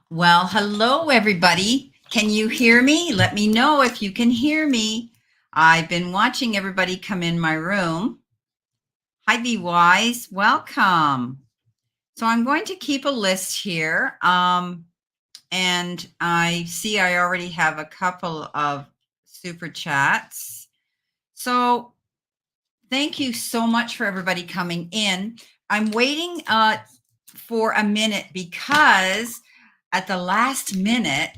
Well, hello, everybody. Can you hear me? Let me know if you can hear me. I've been watching everybody come in my room. Hi, Be Wise. Welcome. So I'm going to keep a list here. And I see I already have a couple of super chats. So thank you so much for everybody coming in. I'm waiting for a minute because at the last minute,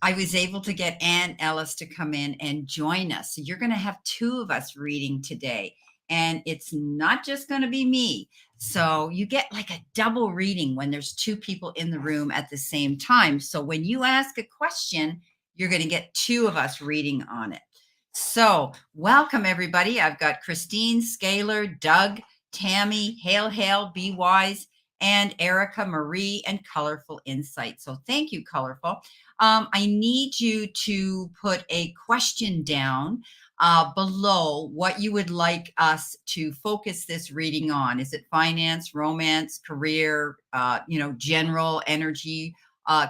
I was able to get Ellis to come in and join us. So you're going to have two of us reading today. And it's not just going to be me. So you get like a double reading when there's two people in the room at the same time. So when you ask a question, you're going to get two of us reading on it. So welcome, everybody. I've got Christine, Scalar, Doug, Tammy, Hail, Be Wise, and Erica, Marie, and Colorful Insight. So thank you, Colorful. I need you to put a question down below what you would like us to focus this reading on. Is it finance, romance, career, general energy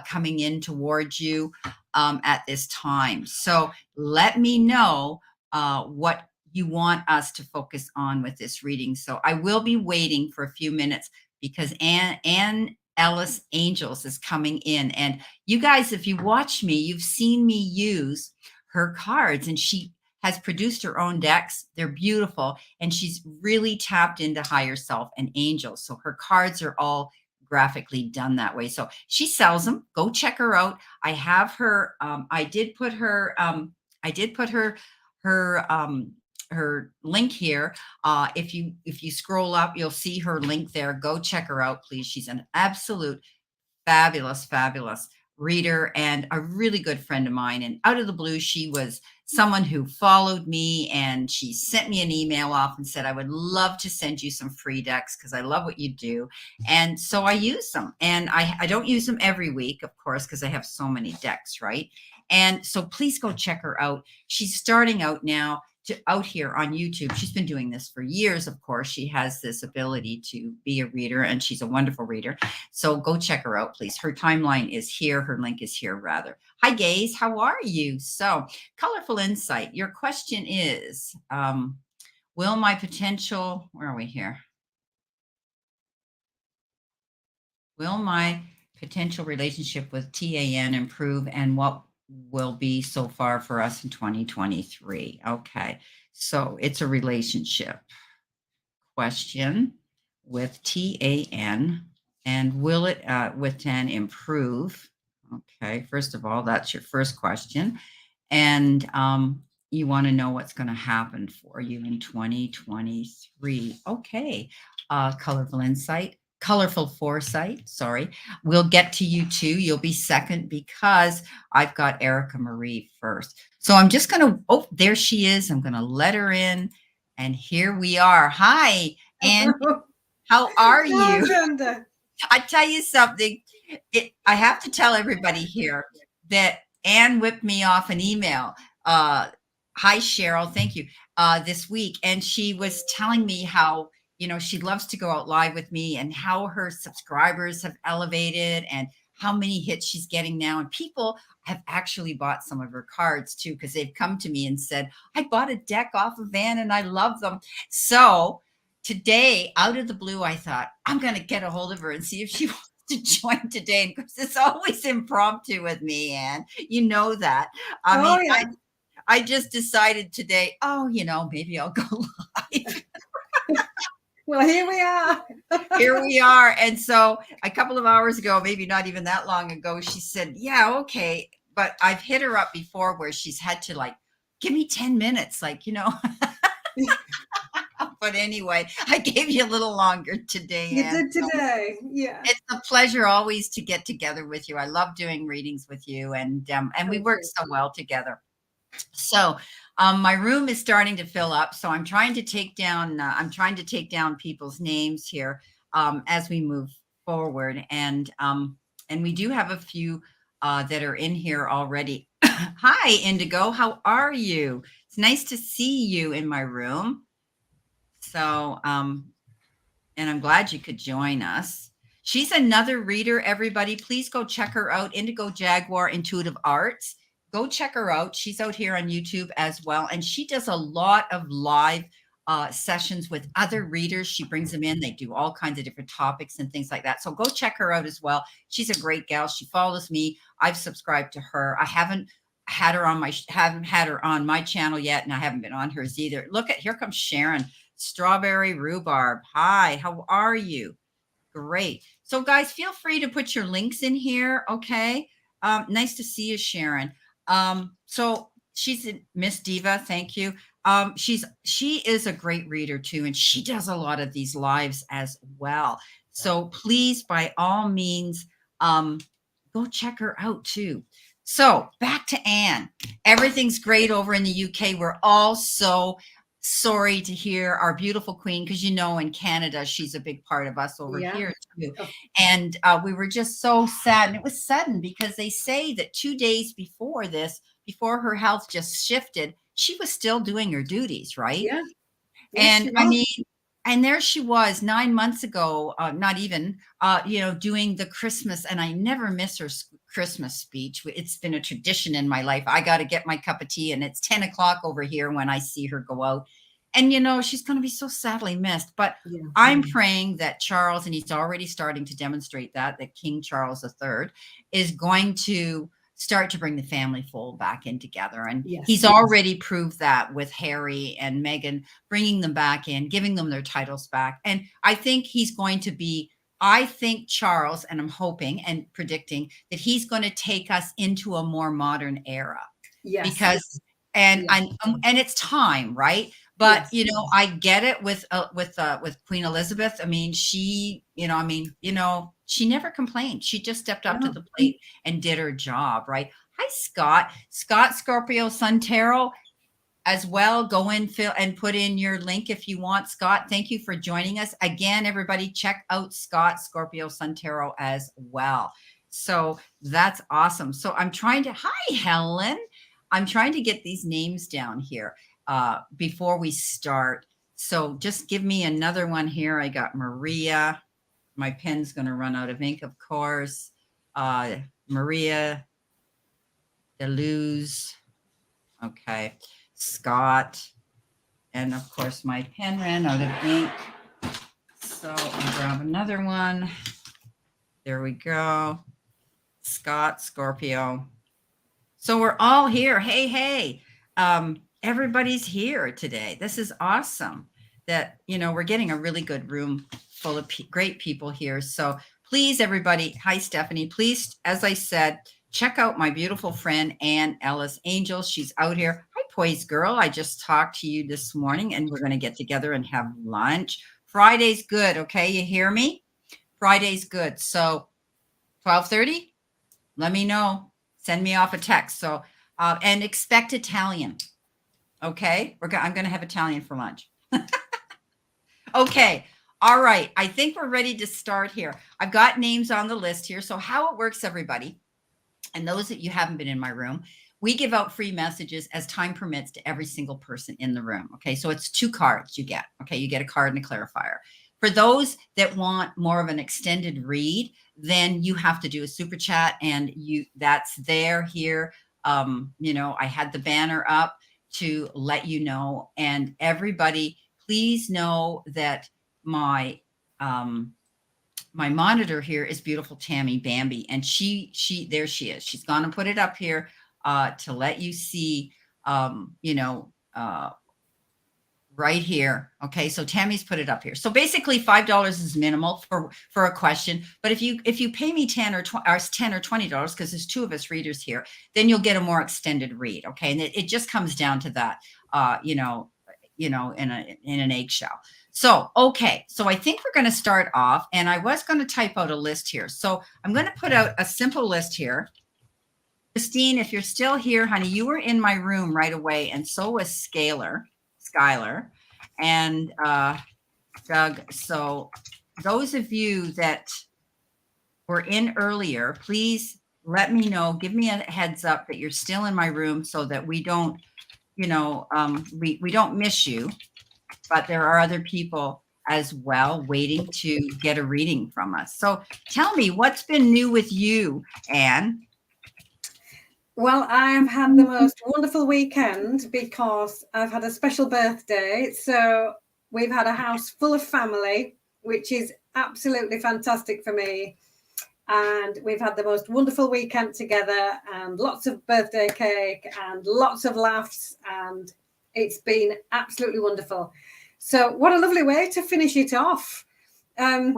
coming in towards you at this time? So let me know what you want us to focus on with this reading. So I will be waiting for a few minutes because Ann Ellis Angels is coming in. And you guys, if you watch me, you've seen me use her cards, and she has produced her own decks. They're beautiful. And she's really tapped into higher self and angels. So her cards are all graphically done that way. So she sells them. Go check her out. I have her. I did put her her link here. If you scroll up, you'll see her link there. Go check her out, please. She's an absolute fabulous reader and a really good friend of mine. And out of the blue, she was someone who followed me, and she sent me an email off and said, I would love to send you some free decks because I love what you do. And so I use them, and I don't use them every week, of course, because I have so many decks, right? And so please go check her out. She's starting out now out here on YouTube. She's been doing this for years. Of course, she has this ability to be a reader, and she's a wonderful reader. So go check her out, please. Her timeline is here. Her link is here, rather. Hi, Gaze. How are you? So, Colorful Insight. Your question is, will my potential, where are we here? Will my potential relationship with TAN improve, and what will be so far for us in 2023? Okay. So it's a relationship question with TAN, and will it with TAN improve? Okay, first of all, that's your first question. And you want to know what's going to happen for you in 2023. Okay, colorful foresight, sorry. We'll get to you too. You'll be second because I've got Erica Marie first. So I'm just going to, oh, there she is. I'm going to let her in. And here we are. Hi, and how are you? I tell you something. I have to tell everybody here that Anne whipped me off an email. Hi, Cheryl. Thank you. This week, and she was telling me how she loves to go out live with me, and how her subscribers have elevated, and how many hits she's getting now. And people have actually bought some of her cards too, because they've come to me and said, I bought a deck off of Anne and I love them. So today, out of the blue, I thought, I'm going to get a hold of her and see if she wants to join today. And because it's always impromptu with me, Anne. You know that. I just decided today, maybe I'll go live. Well, here we are. Here we are. And so a couple of hours ago, maybe not even that long ago, she said, yeah, okay. But I've hit her up before where she's had to give me 10 minutes, But anyway, I gave you a little longer today. You did today. Yeah. It's a pleasure always to get together with you. I love doing readings with you, and we work so well together. So my room is starting to fill up. So I'm trying to take down people's names here as we move forward. And we do have a few that are in here already. Hi, Indigo. How are you? It's nice to see you in my room. So, and I'm glad you could join us. She's another reader, everybody. Please go check her out. Indigo Jaguar Intuitive Arts. Go check her out. She's out here on YouTube as well. And she does a lot of live sessions with other readers. She brings them in. They do all kinds of different topics and things like that. So go check her out as well. She's a great gal. She follows me. I've subscribed to her. I haven't had her on my channel yet, and I haven't been on hers either. Look at, here comes Sharon. Strawberry Rhubarb. Hi, how are you? Great. So guys, feel free to put your links in here. Okay. Nice to see you, Sharon. So she's Miss Diva. Thank you. She is a great reader too, and she does a lot of these lives as well. So please, by all means, go check her out too. So back to Anne. Everything's great over in the UK. We're all so sorry to hear our beautiful queen, because you know, in Canada, she's a big part of us over here too. And we were just so sad. And it was sudden, because they say that 2 days before this, before her health just shifted, she was still doing her duties, right? Yeah. And I mean, and there she was 9 months ago, not even, doing the Christmas, and I never miss her Christmas speech. It's been a tradition in my life. I got to get my cup of tea, and it's 10 o'clock over here when I see her go out. And, she's going to be so sadly missed. But I'm praying that Charles, and he's already starting to demonstrate that King Charles III is going to start to bring the family fold back in together. And he's already proved that with Harry and Meghan, bringing them back in, giving them their titles back. And I think he's going to be, Charles, and I'm hoping and predicting that he's going to take us into a more modern era. Yes. Because, and it's time, right? But, I get it with Queen Elizabeth. I mean, she never complained. She just stepped up to the plate and did her job, right? Hi, Scott. Scott, Scorpio, Sun Tarot as well. Go in, Phil, and put in your link if you want. Scott, thank you for joining us. Again, everybody, check out Scott, Scorpio, Sun Tarot as well. So that's awesome. So hi, Helen. I'm trying to get these names down here before we start. So just give me another one here. I got Maria. My pen's going to run out of ink, of course. Maria Deleuze. Okay. Scott. And of course, my pen ran out of ink. So I'll grab another one. There we go. Scott, Scorpio. So we're all here. Hey. Everybody's here today. This is awesome that, we're getting a really good room full of great people here. So please, everybody. Hi, Stephanie. Please, as I said, check out my beautiful friend, Ann Ellis Angel. She's out here. Hi, Poise Girl. I just talked to you this morning, and we're going to get together and have lunch. Friday's good. Okay. You hear me? Friday's good. So 12:30, let me know. Send me off a text. So, and expect Italian. Okay. I'm going to have Italian for lunch. Okay. All right. I think we're ready to start here. I've got names on the list here. So how it works, everybody, and those that you haven't been in my room, we give out free messages as time permits to every single person in the room. Okay. So it's 2 cards you get. Okay. You get a card and a clarifier. For those that want more of an extended read, then you have to do a super chat, and that's there here. I had the banner up to let you know, and everybody, please know that my monitor here is beautiful Tammy Bambi, and there she is. She's going to put it up here to let you see, right here. Okay. So Tammy's put it up here. So basically $5 is minimal for a question. But if you pay me $10 or $20, because there's 2 of us readers here, then you'll get a more extended read. Okay. And it just comes down to that, in an eggshell. So, okay. So I think we're going to start off, and I was going to type out a list here. So I'm going to put out a simple list here. Christine, if you're still here, honey, you were in my room right away. And so was Skylar, and Doug. So those of you that were in earlier, please let me know. Give me a heads up that you're still in my room, so that we don't, we don't miss you. But there are other people as well, waiting to get a reading from us. So tell me, what's been new with you, Anne? Well, I have had the most wonderful weekend because I've had a special birthday. So we've had a house full of family, which is absolutely fantastic for me. And we've had the most wonderful weekend together and lots of birthday cake and lots of laughs. And it's been absolutely wonderful. So what a lovely way to finish it off. Wow,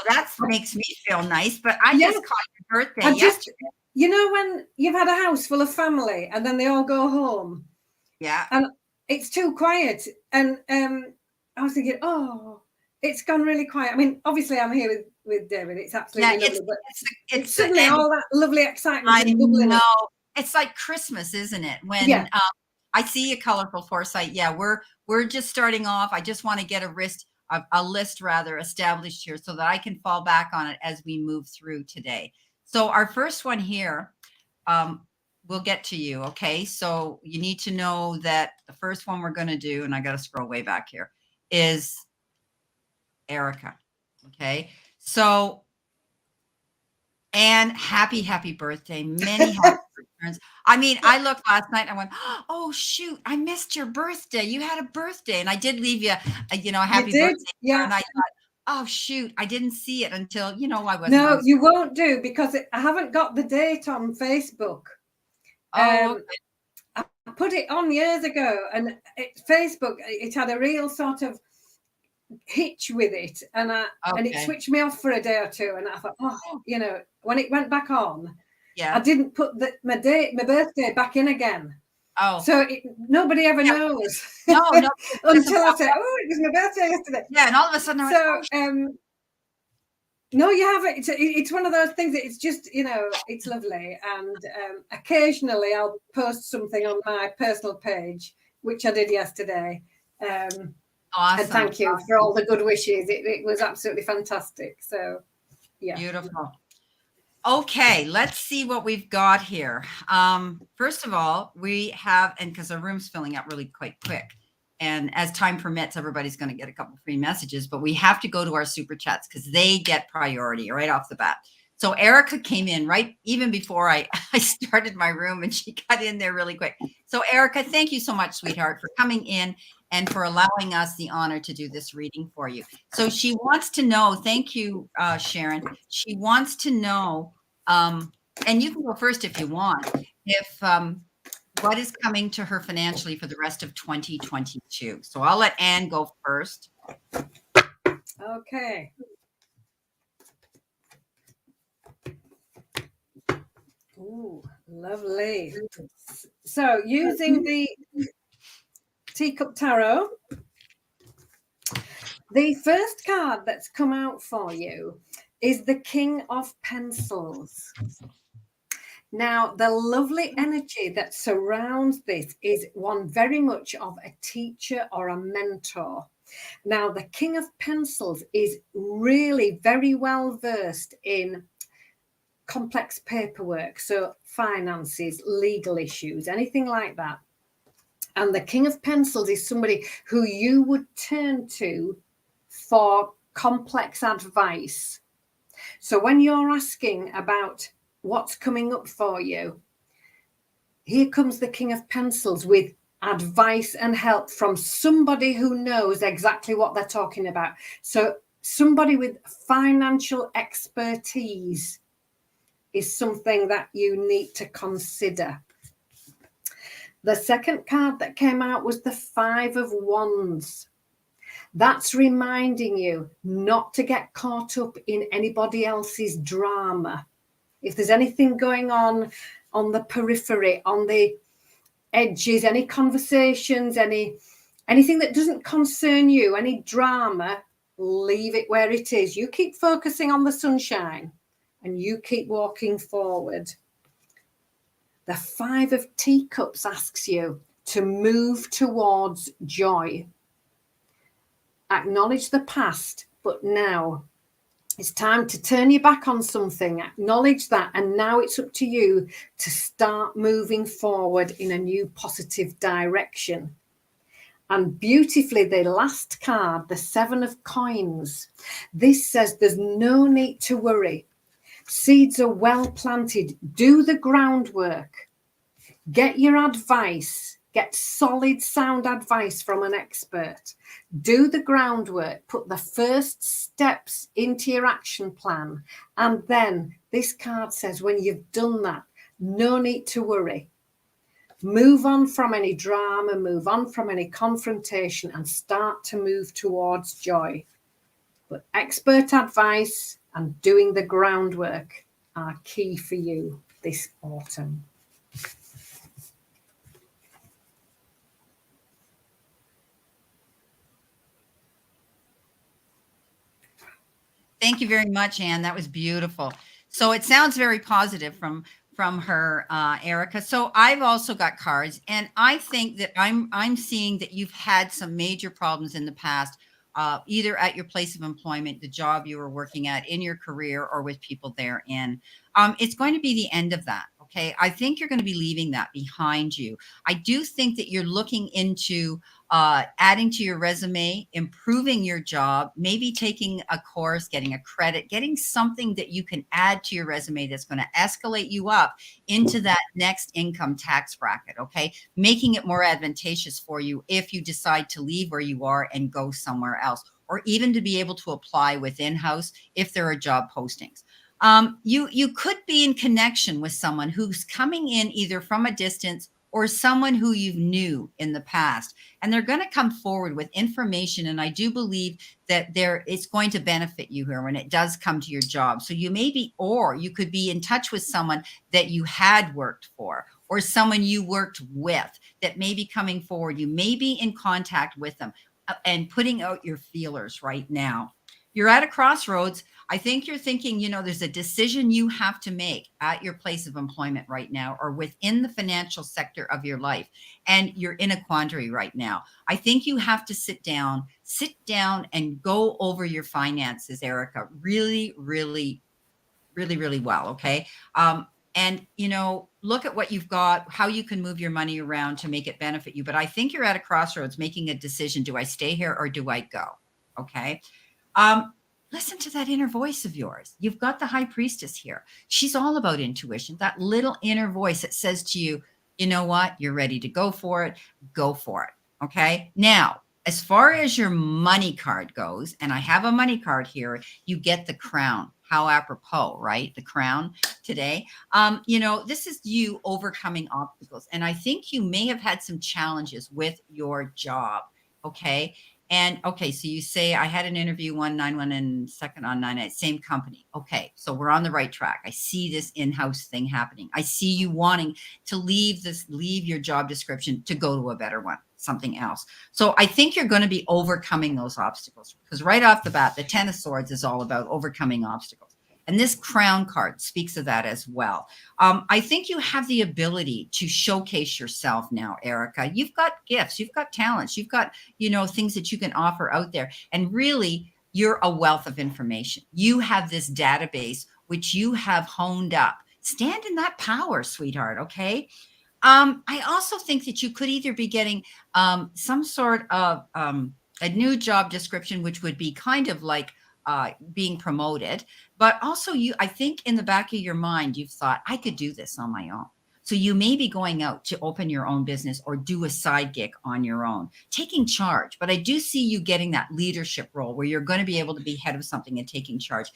that makes me feel nice, but I Yeah. just caught your birthday yesterday. You know, when you've had a house full of family and then they all go home. Yeah. And it's too quiet. And I was thinking, oh, it's gone really quiet. I mean, obviously I'm here with David. It's absolutely lovely. But it's suddenly all that lovely excitement. I know. It's like Christmas, isn't it? When I see a colorful foresight. Yeah, we're just starting off. I just want to get a list established here so that I can fall back on it as we move through today. So our first one here, we'll get to you. Okay. So you need to know that the first one we're going to do, and I got to scroll way back here, is Erica. Okay. So, and happy birthday. Many happy returns. I mean, I looked last night and I went, oh, shoot, I missed your birthday. You had a birthday. And I did leave you, a happy birthday. Yeah. And I thought, oh, shoot, I didn't see it until, I wasn't. No, you won't do because I haven't got the date on Facebook. Oh, okay. I put it on years ago and Facebook, it had a real sort of hitch with it. And it switched me off for a day or two. And I thought, when it went back on, I didn't put my birthday back in again. Oh, so nobody ever knows. No, until I say, oh, it was my birthday yesterday. Yeah, and all of a sudden, no, you haven't. It's one of those things that it's just, it's lovely. And occasionally I'll post something on my personal page, which I did yesterday. Awesome. And thank you for all the good wishes. It was absolutely fantastic. So, yeah. Beautiful. Okay, let's see what we've got here. First of all, we have, and because the room's filling up really quite quick, and as time permits, everybody's going to get a couple free messages, but we have to go to our super chats because they get priority right off the bat. So Erica came in right even before I started my room, and she got in there really quick. So Erica, thank you so much, sweetheart, for coming in and for allowing us the honor to do this reading for you. So she wants to know, thank you, Sharon. She wants to know, and you can go first if you want, if what is coming to her financially for the rest of 2022. So I'll let Anne go first. Okay. Ooh, lovely. So using the Teacup Tarot, the first card that's come out for you is the King of Pencils. Now, the lovely energy that surrounds this is one very much of a teacher or a mentor. Now, the King of Pencils is really very well versed in complex paperwork, so finances, legal issues, anything like that. And the King of Pencils is somebody who you would turn to for complex advice. So when you're asking about what's coming up for you, here comes the King of Pencils with advice and help from somebody who knows exactly what they're talking about. So somebody with financial expertise is something that you need to consider. The second card that came out was the Five of Wands. That's reminding you not to get caught up in anybody else's drama. If there's anything going on the periphery, on the edges, any conversations, anything that doesn't concern you, any drama, leave it where it is. You keep focusing on the sunshine and you keep walking forward. The Five of Teacups asks you to move towards joy. Acknowledge the past, but now it's time to turn your back on something. Acknowledge that, and now it's up to you to start moving forward in a new positive direction. And beautifully, the last card, the 7 of coins, this says there's no need to worry. Seeds are well planted. Do the groundwork. Get your advice. Get solid, sound advice from an expert. Do the groundwork. Put the first steps into your action plan. And then this card says when you've done that, no need to worry. Move on from any drama, move on from any confrontation, and start to move towards joy. But expert advice and doing the groundwork are key for you this autumn. Thank you very much, Anne. That was beautiful. So it sounds very positive from her, Erica. So I've also got cards, and I think that I'm seeing that you've had some major problems in the past, either at your place of employment, the job you were working at, in your career, or with people therein. It's going to be the end of that. Okay, I think you're going to be leaving that behind you. I do think that you're looking into adding to your resume, improving your job, maybe taking a course, getting a credit, getting something that you can add to your resume that's going to escalate you up into that next income tax bracket, okay? Making it more advantageous for you if you decide to leave where you are and go somewhere else, or even to be able to apply within house if there are job postings. You could be in connection with someone who's coming in either from a distance or someone who you knew in the past, and they're going to come forward with information. And I do believe that it's going to benefit you here when it does come to your job. So you may be, or you could be in touch with someone that you had worked for, or someone you worked with that may be coming forward. You may be in contact with them and putting out your feelers right now. You're at a crossroads. I think you're thinking, there's a decision you have to make at your place of employment right now, or within the financial sector of your life. And you're in a quandary right now. I think you have to sit down and go over your finances, Erica, really, really, really, really well. Okay. And, look at what you've got, how you can move your money around to make it benefit you. But I think you're at a crossroads making a decision. Do I stay here or do I go? Okay. Listen to that inner voice of yours. You've got the high priestess here. She's all about intuition, that little inner voice that says to you, you know what? You're ready to go for it. Go for it. Okay. Now, as far as your money card goes, and I have a money card here, you get the crown. How apropos, right? The crown today. This is you overcoming obstacles. And I think you may have had some challenges with your job. Okay. And okay, so you say I had an interview 191 and second on 98, same company. Okay, so we're on the right track. I see this in-house thing happening. I see you wanting to leave your job description to go to a better one, something else. So I think you're going to be overcoming those obstacles, because right off the bat, the 10 of Swords is all about overcoming obstacles. And this crown card speaks of that as well. I think you have the ability to showcase yourself now, Erica. You've got gifts, you've got talents, you've got, things that you can offer out there. And really, you're a wealth of information. You have this database, which you have honed up. Stand in that power, sweetheart, okay? I also think that you could either be getting some sort of a new job description, which would be kind of like being promoted, but also I think in the back of your mind, you've thought, I could do this on my own. So you may be going out to open your own business or do a side gig on your own, taking charge. But I do see you getting that leadership role where you're going to be able to be head of something and taking charge.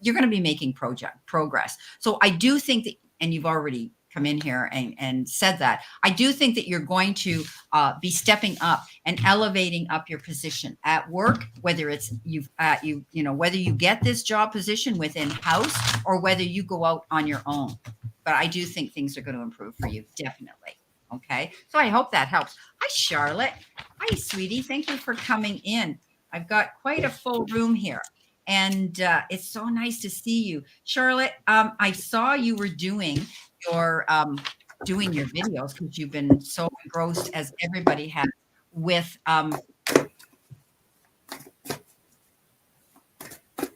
You're going to be making progress. So I do think that, and you've already come in here and said that, I do think that you're going to be stepping up and elevating up your position at work, whether it's whether you get this job position within house or whether you go out on your own. But I do think things are going to improve for you, definitely. Okay, so I hope that helps. Hi, Charlotte. Hi, sweetie. Thank you for coming in. I've got quite a full room here. And it's so nice to see you. Charlotte, I saw you were doing your videos because you've been so engrossed, as everybody has, with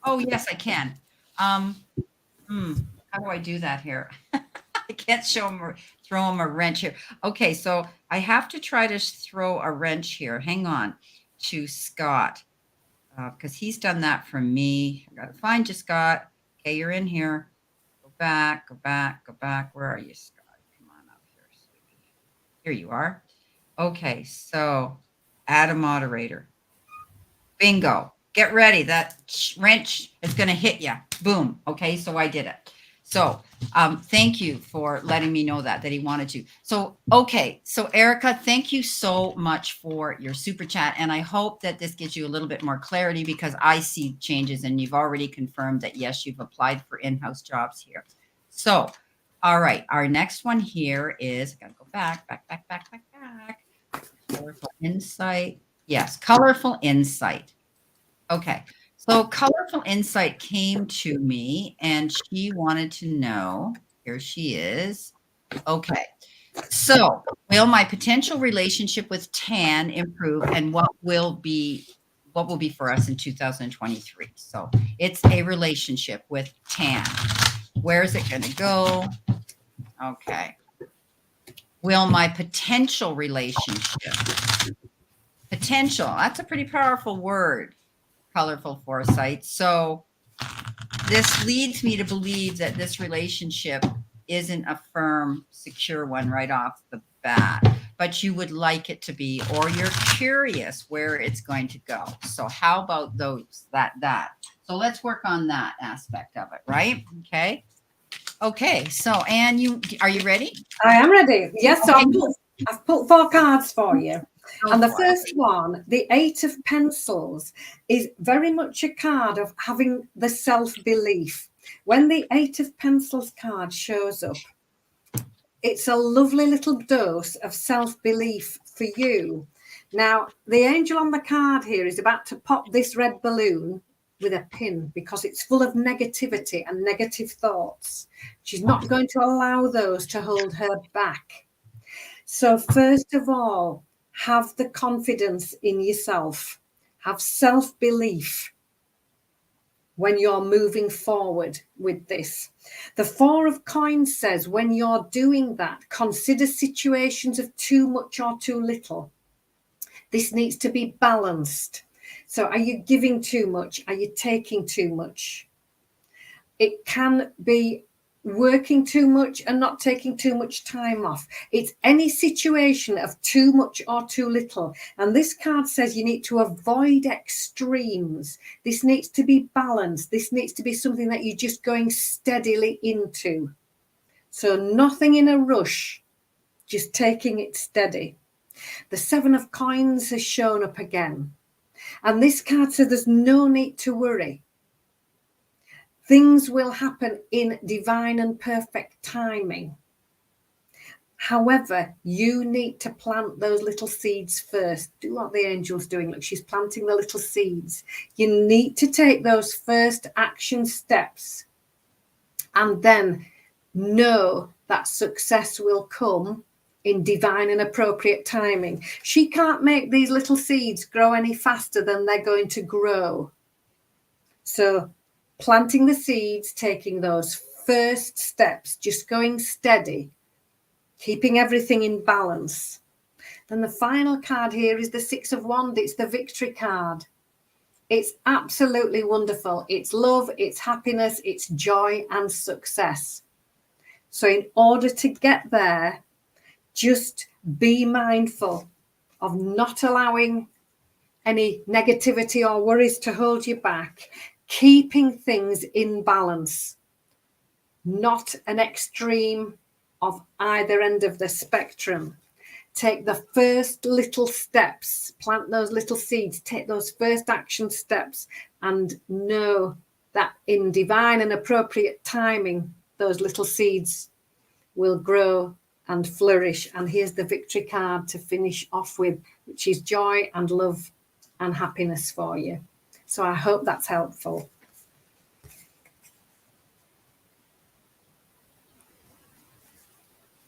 oh yes, I can. How do I do that here? I can't throw him a wrench here. Okay, so I have to try to throw a wrench here. Hang on to Scott, because he's done that for me. I got to find you, Scott. Okay, you're in here. Go back, go back, go back. Where are you, Scott? Come on up here, sweetie. Here you are. Okay, so add a moderator. Bingo. Get ready. That wrench is going to hit you. Boom. Okay, so I did it. So thank you for letting me know that he wanted to. So, okay. So Erica, thank you so much for your super chat. And I hope that this gives you a little bit more clarity, because I see changes and you've already confirmed that, yes, you've applied for in-house jobs here. So, all right. Our next one here is, I got to go back. Colorful insight. Yes, colorful insight. Okay. So colorful insight came to me and she wanted to know, here she is. Okay. So will my potential relationship with Tan improve, and what will be for us in 2023? So it's a relationship with Tan. Where is it going to go? Okay. Will my potential relationship, potential, that's a pretty powerful word, colorful foresight. So this leads me to believe that this relationship isn't a firm, secure one right off the bat, but you would like it to be, or you're curious where it's going to go. So how about that? So let's work on that aspect of it, right? Okay. So, Anne, are you ready? I am ready. Yes, okay. I've pulled 4 cards for you. And the first one, the 8 of Pentacles, is very much a card of having the self-belief. When the 8 of Pentacles card shows up, it's a lovely little dose of self-belief for you. Now, the angel on the card here is about to pop this red balloon with a pin, because it's full of negativity and negative thoughts. She's not going to allow those to hold her back. So first of all, have the confidence in yourself. Have self-belief when you're moving forward with this. The 4 of Coins says, when you're doing that, consider situations of too much or too little. This needs to be balanced. So are you giving too much? Are you taking too much? It can be working too much and not taking too much time off. It's any situation of too much or too little. And this card says you need to avoid extremes. This needs to be balanced. This needs to be something that you're just going steadily into. So nothing in a rush, just taking it steady. The 7 of Coins has shown up again. And this card says there's no need to worry. Things will happen in divine and perfect timing. However, you need to plant those little seeds first. Do what the angel's doing. Look, she's planting the little seeds. You need to take those first action steps and then know that success will come in divine and appropriate timing. She can't make these little seeds grow any faster than they're going to grow. So planting the seeds, taking those first steps, just going steady, keeping everything in balance. Then the final card here is the 6 of Wands. It's the victory card. It's absolutely wonderful. It's love, it's happiness, it's joy and success. So in order to get there, just be mindful of not allowing any negativity or worries to hold you back, keeping things in balance, not an extreme of either end of the spectrum. Take the first little steps, plant those little seeds, take those first action steps, and know that in divine and appropriate timing, those little seeds will grow and flourish. And here's the victory card to finish off with, which is joy and love and happiness for you. So I hope that's helpful.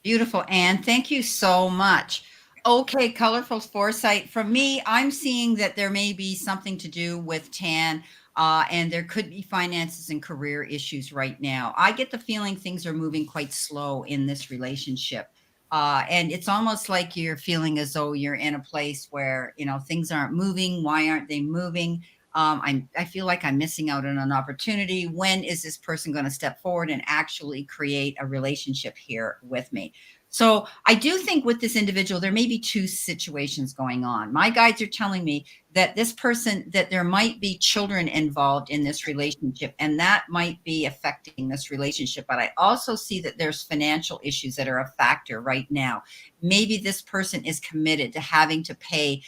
Beautiful, Anne. Thank you so much. Okay, colorful foresight. From me, I'm seeing that there may be something to do with Tan. And there could be finances and career issues right now. I get the feeling things are moving quite slow in this relationship. And it's almost like you're feeling as though you're in a place where, things aren't moving. Why aren't they moving? I feel like I'm missing out on an opportunity. When is this person going to step forward and actually create a relationship here with me? So I do think with this individual, there may be two situations going on. My guides are telling me that this person, that there might be children involved in this relationship, and that might be affecting this relationship. But I also see that there's financial issues that are a factor right now. Maybe this person is committed to having to pay,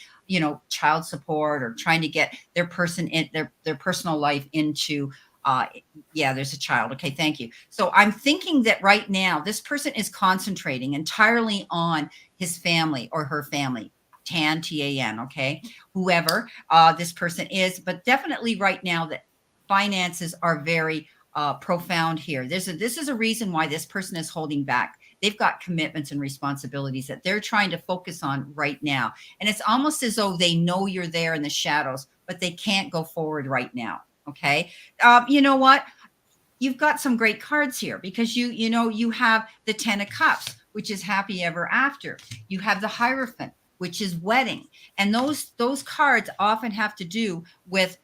child support, or trying to get their person in their personal life into, yeah, there's a child. Okay, thank you. So I'm thinking that right now, this person is concentrating entirely on his family or her family. Tan, T-A-N, okay? Whoever this person is, but definitely right now that finances are very profound here. This is a reason why this person is holding back. They've got commitments and responsibilities that they're trying to focus on right now. And it's almost as though they know you're there in the shadows, but they can't go forward right now. Okay. You know what? You've got some great cards here because you have the 10 of Cups, which is happy ever after. You have the Hierophant, which is wedding. And those cards often have to do with,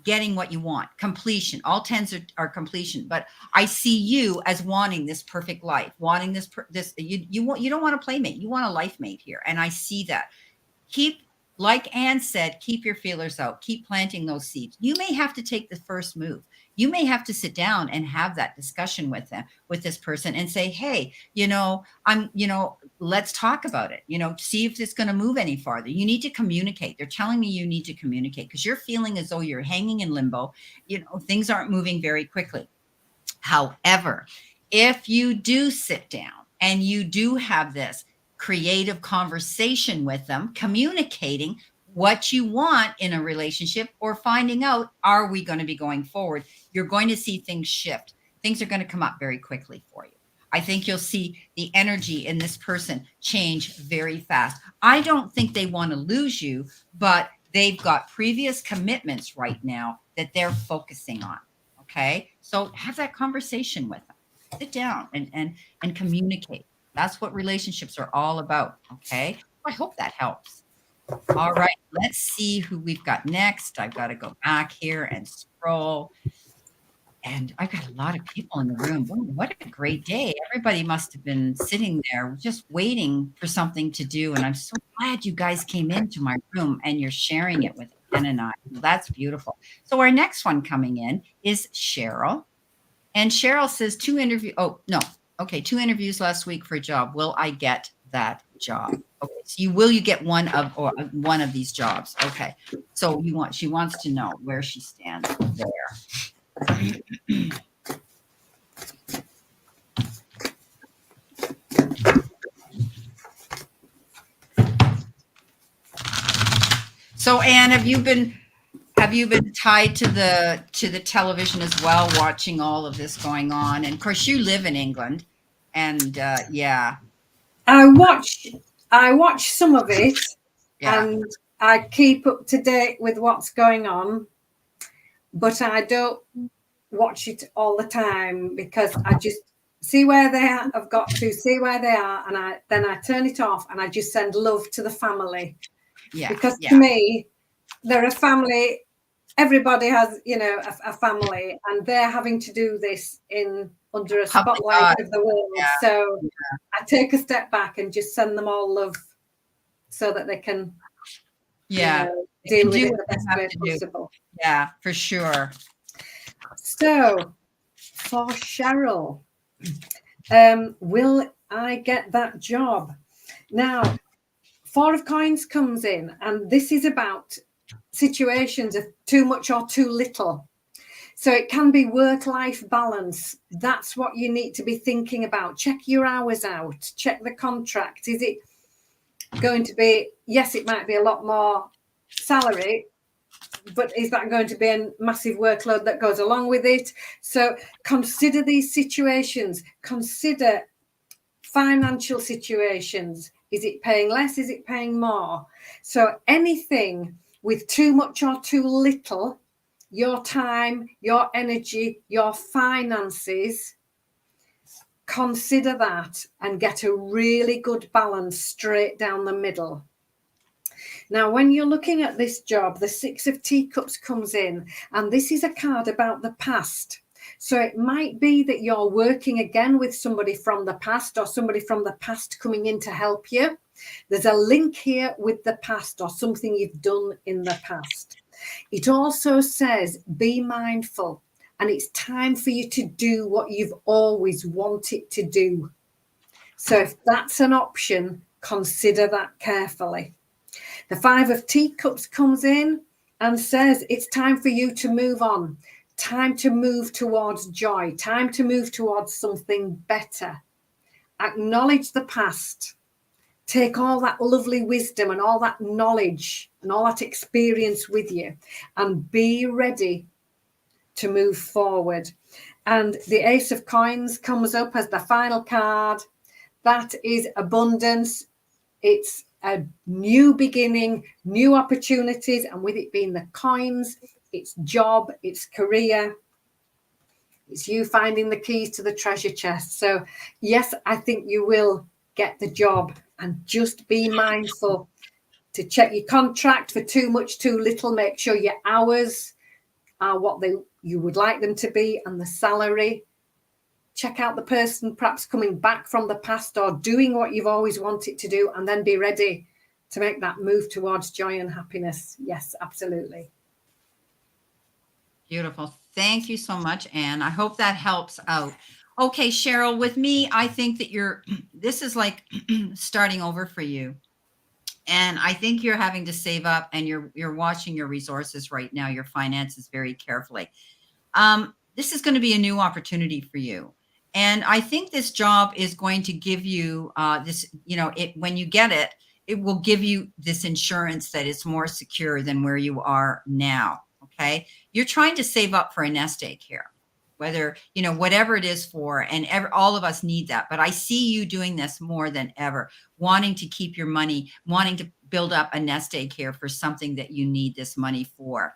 getting what you want, completion. All 10s are completion, but I see you as wanting this perfect life, wanting this you don't want a playmate, you want a life mate here. And I see that. Like Anne said, keep your feelers out, keep planting those seeds. You may have to take the first move. You may have to sit down and have that discussion with this person and say, hey, let's talk about it, see if it's going to move any farther. You need to communicate. They're telling me you need to communicate because you're feeling as though you're hanging in limbo. Things aren't moving very quickly. However, if you do sit down and you do have this creative conversation with them, communicating what you want in a relationship or finding out, are we going to be going forward? You're going to see things shift. Things are going to come up very quickly for you. I think you'll see the energy in this person change very fast. I don't think they want to lose you, but they've got previous commitments right now that they're focusing on. Okay. So have that conversation with them. Sit down and communicate. That's what relationships are all about. Okay. I hope that helps. All right. Let's see who we've got next. I've got to go back here and scroll. And I've got a lot of people in the room. Boy, what a great day. Everybody must have been sitting there just waiting for something to do. And I'm so glad you guys came into my room and you're sharing it with Ken and I. That's beautiful. So our next one coming in is Cheryl. And Cheryl says 2 interviews. Oh, no. Okay. 2 interviews last week for a job. Will I get that job? Okay. So you get one of these jobs. Okay. So she wants to know where she stands there. So Anne, have you been tied to the television as well, watching all of this going on? And of course you live in England, and yeah. I watch some of it, yeah. And I keep up to date with what's going on, but I don't watch it all the time because I just see where they are. I've got to see where they are, and I turn it off and I just send love to the family. Yeah. Because to me, they're a family. Everybody has, a family, and they're having to do this under a spotlight of the world. Yeah. So I take a step back and just send them all love so that they can deal with it the best way possible. Yeah, for sure. So for Cheryl, will I get that job? Now, 4 of Coins comes in, and this is about situations of too much or too little. So it can be work-life balance. That's what you need to be thinking about. Check your hours out. Check the contract. Is it going to be, yes, it might be a lot more salary, but is that going to be a massive workload that goes along with it? So consider these situations. Consider financial situations. Is it paying less? Is it paying more? So anything with too much or too little, your time, your energy, your finances. Consider that and get a really good balance straight down the middle. Now, when you're looking at this job, the Six of Teacups comes in, and this is a card about the past. So it might be that you're working again with somebody from the past, or somebody from the past coming in to help you. There's a link here with the past, or something you've done in the past. It also says, be mindful, and it's time for you to do what you've always wanted to do. So if that's an option, consider that carefully. The Five of Teacups comes in and says, it's time for you to move on, time to move towards joy, time to move towards something better. Acknowledge the past. Take all that lovely wisdom and all that knowledge and all that experience with you, and be ready to move forward. And the Ace of Coins comes up as the final card. That is abundance. It's a new beginning, new opportunities, and with it being the coins, it's job, it's career, it's you finding the keys to the treasure chest. So yes, I think you will get the job, and just be mindful to check your contract for too much, too little. Make sure your hours are what you would like them to be, and the salary. Check out the person perhaps coming back from the past or doing what you've always wanted to do, and then be ready to make that move towards joy and happiness. Yes, absolutely. Beautiful. Thank you so much, Anne. I hope that helps out. Okay, Cheryl, with me, I think that this is like starting over for you. And I think you're having to save up, and you're watching your resources right now, your finances very carefully. This is going to be a new opportunity for you. And I think this job is going to give you this, when you get it, it will give you this insurance that is more secure than where you are now. Okay. You're trying to save up for a nest egg here, whether, whatever it is for, and all of us need that. But I see you doing this more than ever, wanting to keep your money, wanting to build up a nest egg here for something that you need this money for.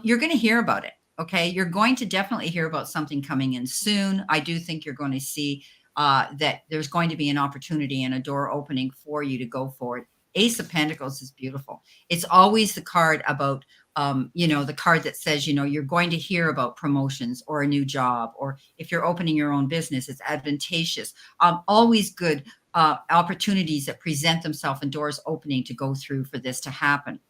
You're going to hear about it. Okay. You're going to definitely hear about something coming in soon. I do think you're going to see that there's going to be an opportunity and a door opening for you to go forward. Ace of Pentacles is beautiful. It's always the card about, the card that says, you're going to hear about promotions or a new job, or if you're opening your own business, it's advantageous. Always good opportunities that present themselves and doors opening to go through for this to happen.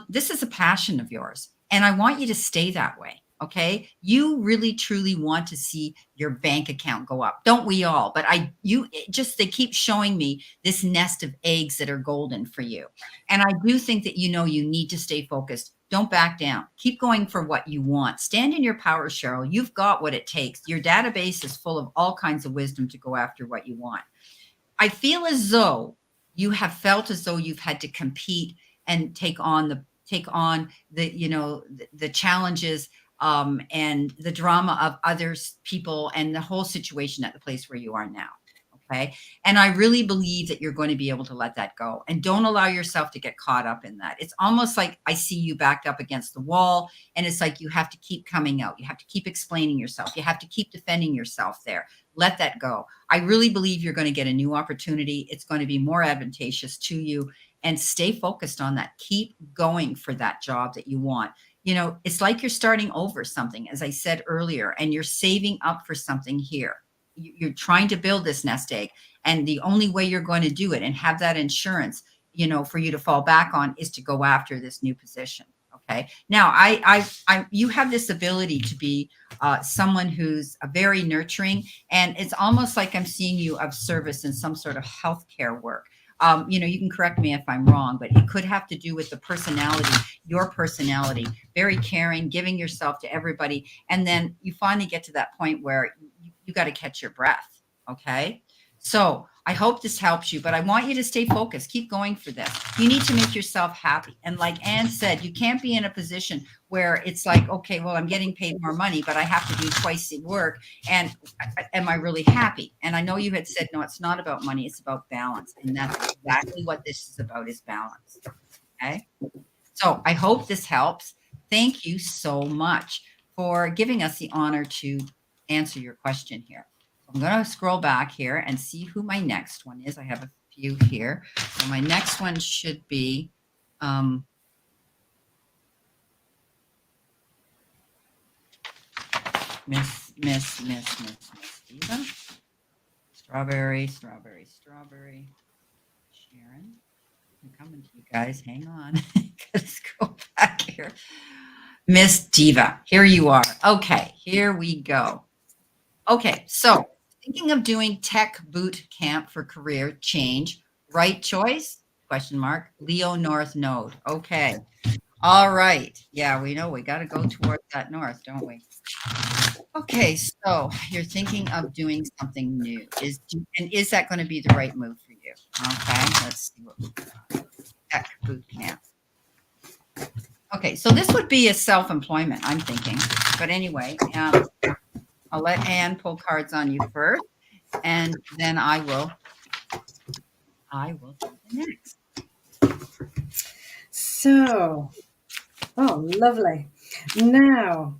This is a passion of yours, and I want you to stay that way. Okay. You really, truly want to see your bank account go up. Don't we all? But they keep showing me this nest of eggs that are golden for you. And I do think that, you need to stay focused. Don't back down. Keep going for what you want. Stand in your power, Cheryl. You've got what it takes. Your database is full of all kinds of wisdom to go after what you want. I feel as though you have felt as though you've had to compete and take on the challenges and the drama of others, people, and the whole situation at the place where you are now. Okay. And I really believe that you're going to be able to let that go, and don't allow yourself to get caught up in that. It's almost like I see you backed up against the wall, and it's like you have to keep coming out. You have to keep explaining yourself. You have to keep defending yourself there. Let that go. I really believe you're going to get a new opportunity. It's going to be more advantageous to you, and stay focused on that. Keep going for that job that you want. It's like you're starting over something, as I said earlier, and you're saving up for something here. You're trying to build this nest egg, and the only way you're going to do it and have that insurance, for you to fall back on, is to go after this new position. Okay. Now, you have this ability to be someone who's very nurturing, and it's almost like I'm seeing you of service in some sort of healthcare work. You can correct me if I'm wrong, but it could have to do with the personality, your personality, very caring, giving yourself to everybody. And then you finally get to that point where you got to catch your breath. Okay. So I hope this helps you, but I want you to stay focused. Keep going for this. You need to make yourself happy. And like Anne said, you can't be in a position where it's like, okay, well, I'm getting paid more money, but I have to do twice the work. And am I really happy? And I know you had said, no, it's not about money. It's about balance. And that's exactly what this is about, is balance. Okay. So I hope this helps. thank you so much for giving us the honor to answer your question here. I'm going to scroll back here and see who my next one is. I have a few here. So my next one should be Miss Diva. Strawberry. Sharon. I'm coming to you guys. Hang on. Gotta scroll back here. Miss Diva, here you are. Okay, here we go. Okay, so thinking of doing tech boot camp for career change. Right choice? Question mark. Leo North Node. Okay. All right. Yeah, we know we got to go towards that north, don't we? Okay, so you're thinking of doing something new. Is that going to be the right move for you? Okay, let's see what we got. Tech boot camp. Okay, so this would be a self-employment, I'm thinking. But anyway, I'll let Anne pull cards on you first, and then I will do the next. So, oh, lovely. Now,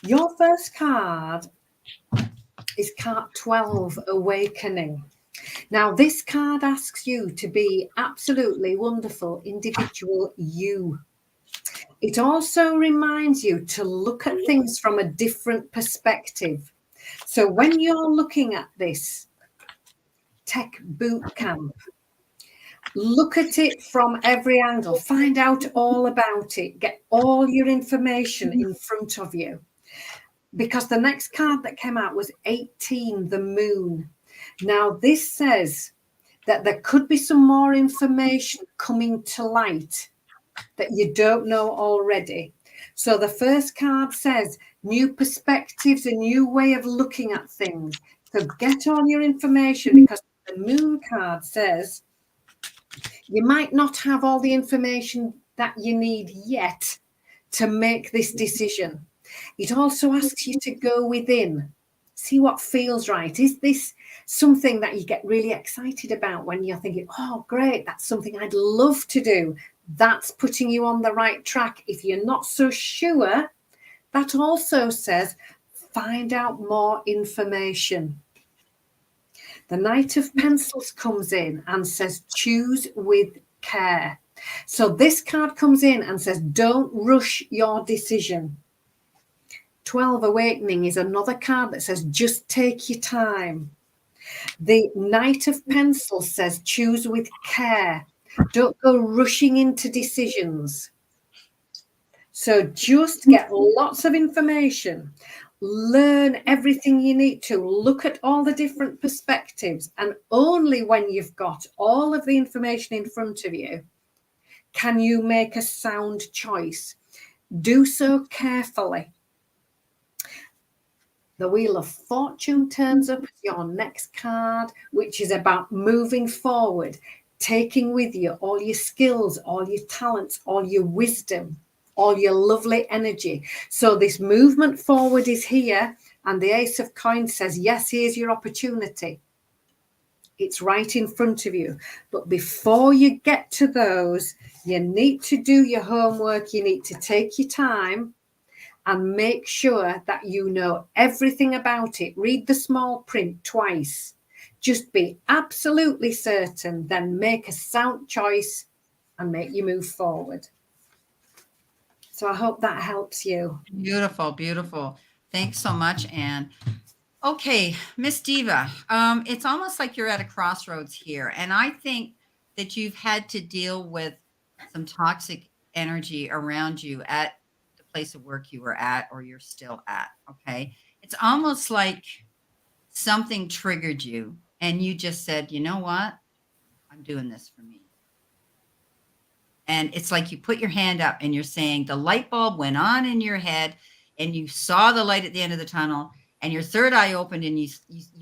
your first card is card 12, Awakening. Now, this card asks you to be absolutely wonderful individual you. It also reminds you to look at things from a different perspective. So when you're looking at this tech boot camp, look at it from every angle, find out all about it, get all your information in front of you. Because the next card that came out was 18, the moon. Now, this says that there could be some more information coming to light that you don't know already. So the first card says new perspectives, a new way of looking at things. So get all your information, because the moon card says you might not have all the information that you need yet to make this decision. It also asks you to go within, see what feels right. Is this something that you get really excited about when you're thinking, oh, great, that's something I'd love to do? That's putting you on the right track. If you're not so sure, that also says find out more information. The Knight of Pencils comes in and says choose with care. So this card comes in and says don't rush your decision. 12, Awakening, is another card that says just take your time. The Knight of Pencils says choose with care. Don't go rushing into decisions. So just get lots of information, learn everything you need to, look at all the different perspectives, and only when you've got all of the information in front of you can you make a sound choice. Do so carefully. The Wheel of Fortune turns up as your next card, which is about moving forward, taking with you all your skills, all your talents, all your wisdom, all your lovely energy. So this movement forward is here, and the Ace of Coins says, yes, here's your opportunity. It's right in front of you. But before you get to those, you need to do your homework. You need to take your time and make sure that you know everything about it. Read the small print twice. Just be absolutely certain, then make a sound choice and make you move forward. So I hope that helps you. Beautiful, beautiful. Thanks so much, Anne. Okay, Miss Diva, it's almost like you're at a crossroads here. And I think that you've had to deal with some toxic energy around you at the place of work you were at or you're still at, okay? It's almost like something triggered you and you just said, you know what? I'm doing this for me. And it's like you put your hand up and you're saying the light bulb went on in your head and you saw the light at the end of the tunnel and your third eye opened and you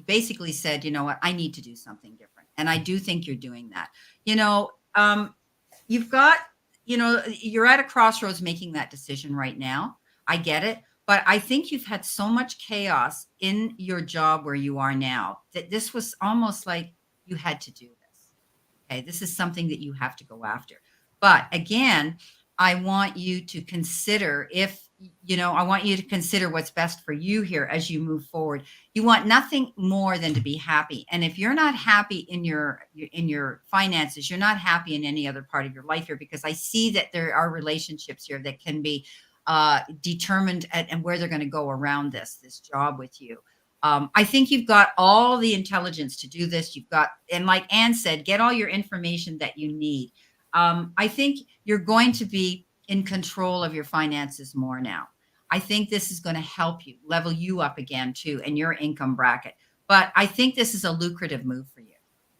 basically said, you know what, I need to do something different. And I do think you're doing that. You've got, you're at a crossroads making that decision right now. I get it. But I think you've had so much chaos in your job where you are now that this was almost like you had to do this. Okay. This is something that you have to go after. But again, I want you to consider I want you to consider what's best for you here as you move forward. You want nothing more than to be happy. And if you're not happy in your finances, you're not happy in any other part of your life here, because I see that there are relationships here that can be determined and where they're going to go around this job with you. I think you've got all the intelligence to do this. And like Anne said, get all your information that you need. I think you're going to be in control of your finances more now. I think this is going to help you level you up again too in your income bracket. But I think this is a lucrative move for you.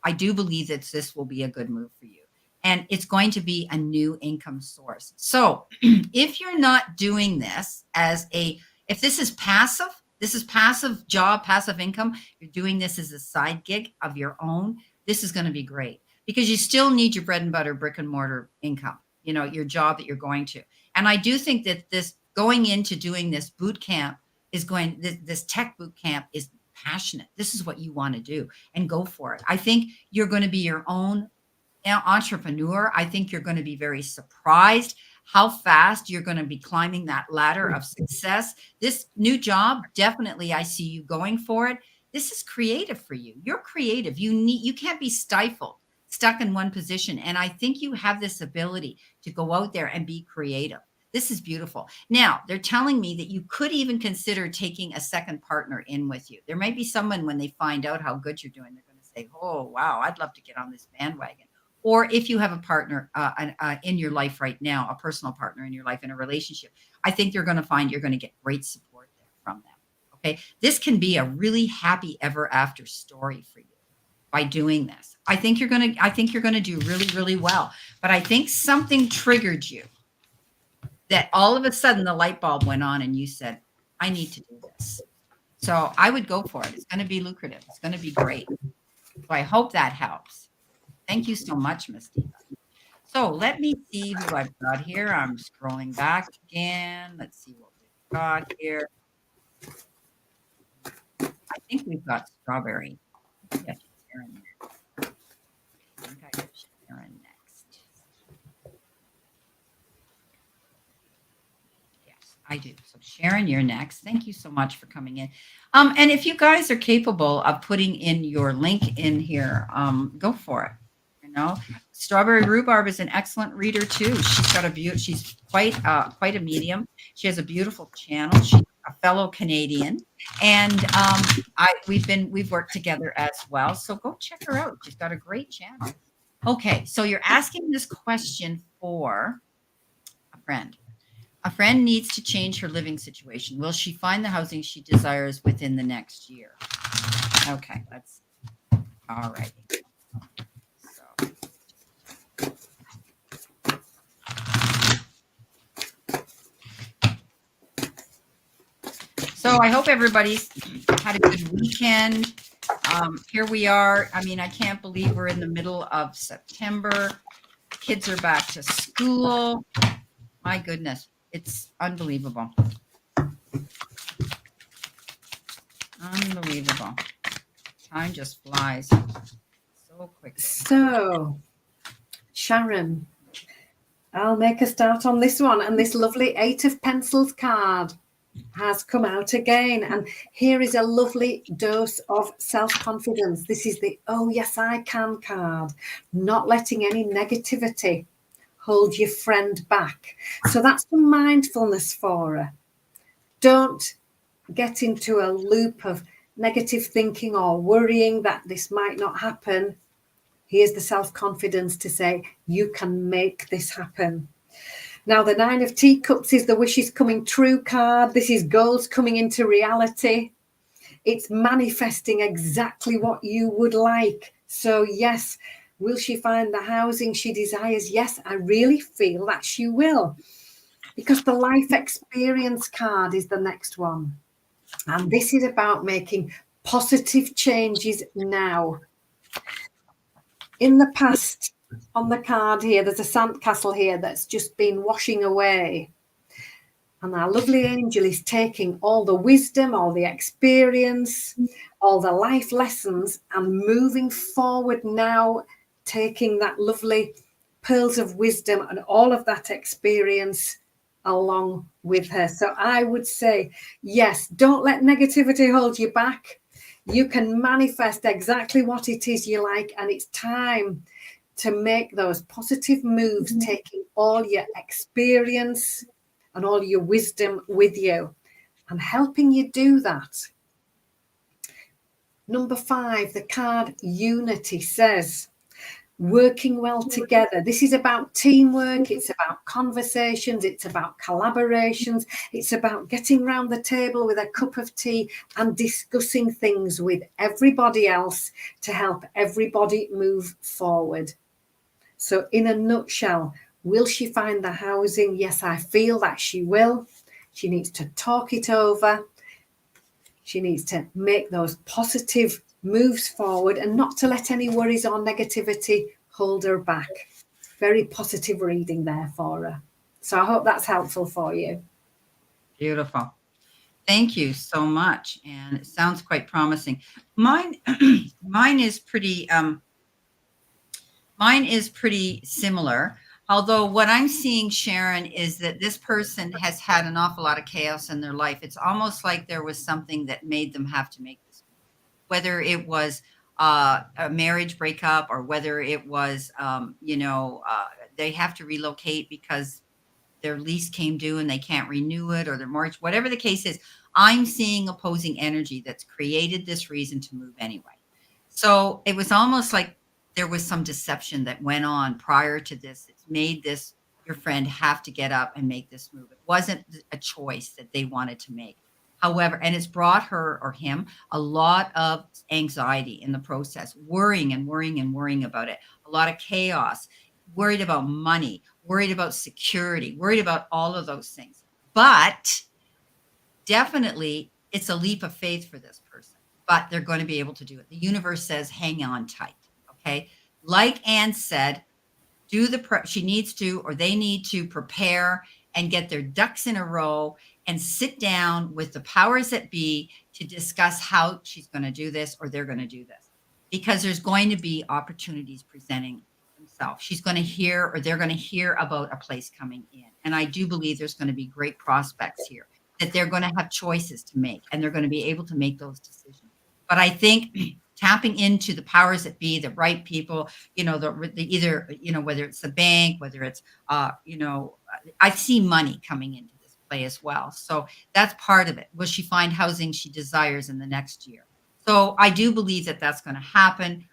I do believe that this will be a good move for you. And it's going to be a new income source. So if you're not doing this if this is passive job, passive income, you're doing this as a side gig of your own, this is going to be great, because you still need your bread and butter, brick and mortar income, your job that you're going to. And I do think that this going into doing this boot camp this tech boot camp is passionate. This is what you want to do, and go for it. I think you're going to be your own entrepreneur. I think you're going to be very surprised how fast you're going to be climbing that ladder of success. This new job, definitely, I see you going for it. This is creative for you. You're creative. You can't be stuck in one position. And I think you have this ability to go out there and be creative. This is beautiful. Now, they're telling me that you could even consider taking a second partner in with you. There might be someone, when they find out how good you're doing, they're going to say, oh, wow, I'd love to get on this bandwagon. Or if you have a partner in your life right now, a personal partner in your life, in a relationship, I think you're going to find you're going to get great support there from them. Okay. This can be a really happy ever after story for you by doing this. I think you're going to do really, really well. But I think something triggered you, that all of a sudden the light bulb went on and you said, I need to do this. So I would go for it. It's going to be lucrative. It's going to be great. So I hope that helps. Thank you so much, Miss Diva. So let me see who I've got here. I'm scrolling back again. Let's see what we've got here. I think we've got Strawberry. Yeah, she's Sharon. I think I have Sharon next. Yes, I do. So Sharon, you're next. Thank you so much for coming in. And if you guys are capable of putting in your link in here, go for it. Strawberry Rhubarb is an excellent reader too. She's got she's quite a medium. She has a beautiful channel. She's a fellow Canadian, and we've worked together as well. So go check her out. She's got a great channel. Okay, so you're asking this question for a friend. A friend needs to change her living situation. Will she find the housing she desires within the next year? Okay, let's see. All right. So I hope everybody's had a good weekend. Here we are. I mean, I can't believe we're in the middle of September. Kids are back to school. My goodness, it's unbelievable. Unbelievable. Time just flies so quickly. So, Sharon, I'll make a start on this one. And this lovely 8 of Pencils card has come out again, and here is a lovely dose of self-confidence. This is the oh yes I can card, not letting any negativity hold your friend back. So that's the mindfulness for her. Don't get into a loop of negative thinking or worrying that this might not happen. Here's the self-confidence to say you can make this happen. Now, the 9 of Teacups is the wishes coming true card. This is goals coming into reality. It's manifesting exactly what you would like. So, yes, will she find the housing she desires? Yes, I really feel that she will. Because the life experience card is the next one. And this is about making positive changes now. In the past, on the card here, there's a sandcastle here that's just been washing away. And our lovely angel is taking all the wisdom, all the experience, all the life lessons and moving forward now, taking that lovely pearls of wisdom and all of that experience along with her. So I would say, yes, don't let negativity hold you back. You can manifest exactly what it is you like, and it's time to make those positive moves, taking all your experience and all your wisdom with you and helping you do that. Number 5, the card Unity says, working well together. This is about teamwork. It's about conversations. It's about collaborations. It's about getting around the table with a cup of tea and discussing things with everybody else to help everybody move forward. So in a nutshell, will she find the housing? Yes, I feel that she will. She needs to talk it over. She needs to make those positive moves forward and not to let any worries or negativity hold her back. Very positive reading there for her. So I hope that's helpful for you. Beautiful. Thank you so much. And it sounds quite promising. Mine, mine is pretty, similar. Although what I'm seeing, Sharon, is that this person has had an awful lot of chaos in their life. It's almost like there was something that made them have to make this move, whether it was a marriage breakup or whether it was, they have to relocate because their lease came due and they can't renew it, or their mortgage, whatever the case is. I'm seeing opposing energy that's created this reason to move anyway. So it was almost like there was some deception that went on prior to this. It's made this, your friend, have to get up and make this move. It wasn't a choice that they wanted to make. However, and it's brought her or him a lot of anxiety in the process, worrying and worrying and worrying about it, a lot of chaos, worried about money, worried about security, worried about all of those things. But definitely it's a leap of faith for this person, but they're going to be able to do it. The universe says, hang on tight. Okay. Like Anne said, she needs to, or they need to prepare and get their ducks in a row and sit down with the powers that be to discuss how she's going to do this or they're going to do this, because there's going to be opportunities presenting themselves. She's going to hear, or they're going to hear about a place coming in. And I do believe there's going to be great prospects here, that they're going to have choices to make and they're going to be able to make those decisions. But I think tapping into the powers that be, the right people, the either, whether it's the bank, whether it's, I see money coming into this play as well. So that's part of it. Will she find housing she desires in the next year? So I do believe that that's going to happen.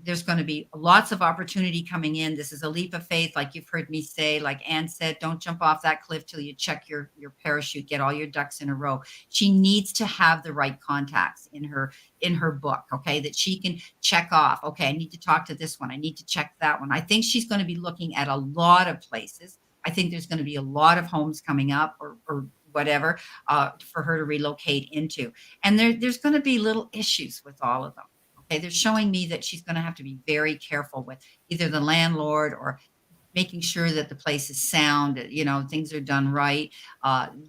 There's going to be lots of opportunity coming in. This is a leap of faith, like you've heard me say. Like Anne said, don't jump off that cliff till you check your parachute, get all your ducks in a row. She needs to have the right contacts in her book, okay, that she can check off. Okay, I need to talk to this one. I need to check that one. I think she's going to be looking at a lot of places. I think there's going to be a lot of homes coming up or whatever for her to relocate into. And there's going to be little issues with all of them. Okay, they're showing me that she's going to have to be very careful with either the landlord or making sure that the place is sound, things are done right.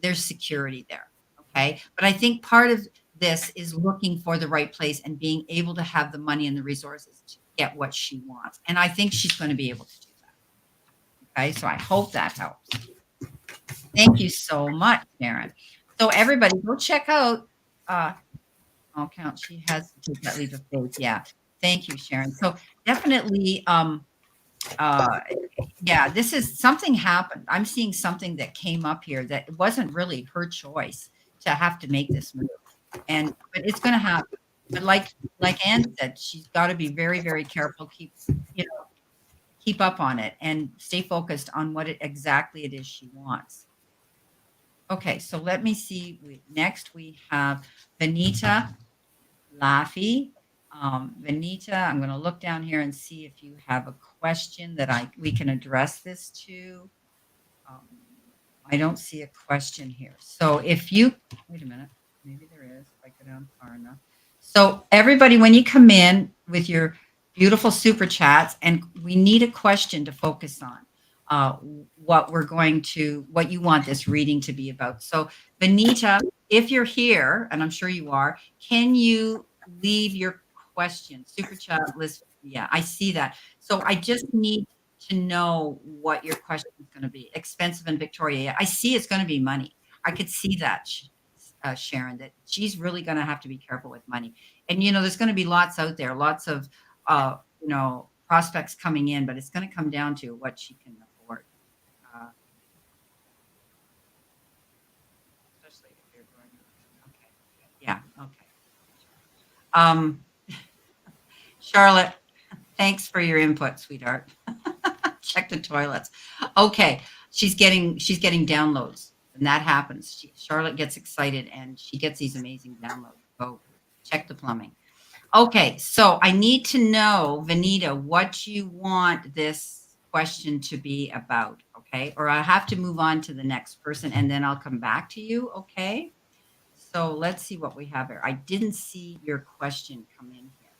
There's security there. Okay, but I think part of this is looking for the right place and being able to have the money and the resources to get what she wants. And I think she's going to be able to do that. Okay, so I hope that helps. Thank you so much, Sharon. So everybody go check out all count. She has to take that leap of faith. Yeah. Thank you, Sharon. So definitely, this is something happened. I'm seeing something that came up here that it wasn't really her choice to have to make this move. But it's going to happen. But like Anne said, she's got to be very, very careful, keep up on it and stay focused on what exactly it is she wants. Okay. So let me see. Next we have Benita Laffy. Benita, I'm going to look down here and see if you have a question that we can address this to. I don't see a question here. So if you, wait a minute, maybe there is, if I go down far enough. So everybody, when you come in with your beautiful super chats, and we need a question to focus on, what you want this reading to be about. So Benita, if you're here, and I'm sure you are, can you leave your question? Super chat list. Yeah, I see that. So I just need to know what your question is going to be. Expensive in Victoria. I see it's going to be money. I could see that, Sharon, that she's really going to have to be careful with money. And, there's going to be lots out there, lots of, prospects coming in, but it's going to come down to what she can afford. Especially if you're going, okay. Yeah. Okay. Charlotte, thanks for your input, sweetheart. Check the toilets. Okay. She's getting downloads, and that happens. Charlotte gets excited and she gets these amazing downloads. Go check the plumbing. Okay, so I need to know, Benita, what you want this question to be about, okay? Or I have to move on to the next person and then I'll come back to you, okay? So let's see what we have here. I didn't see your question come in here.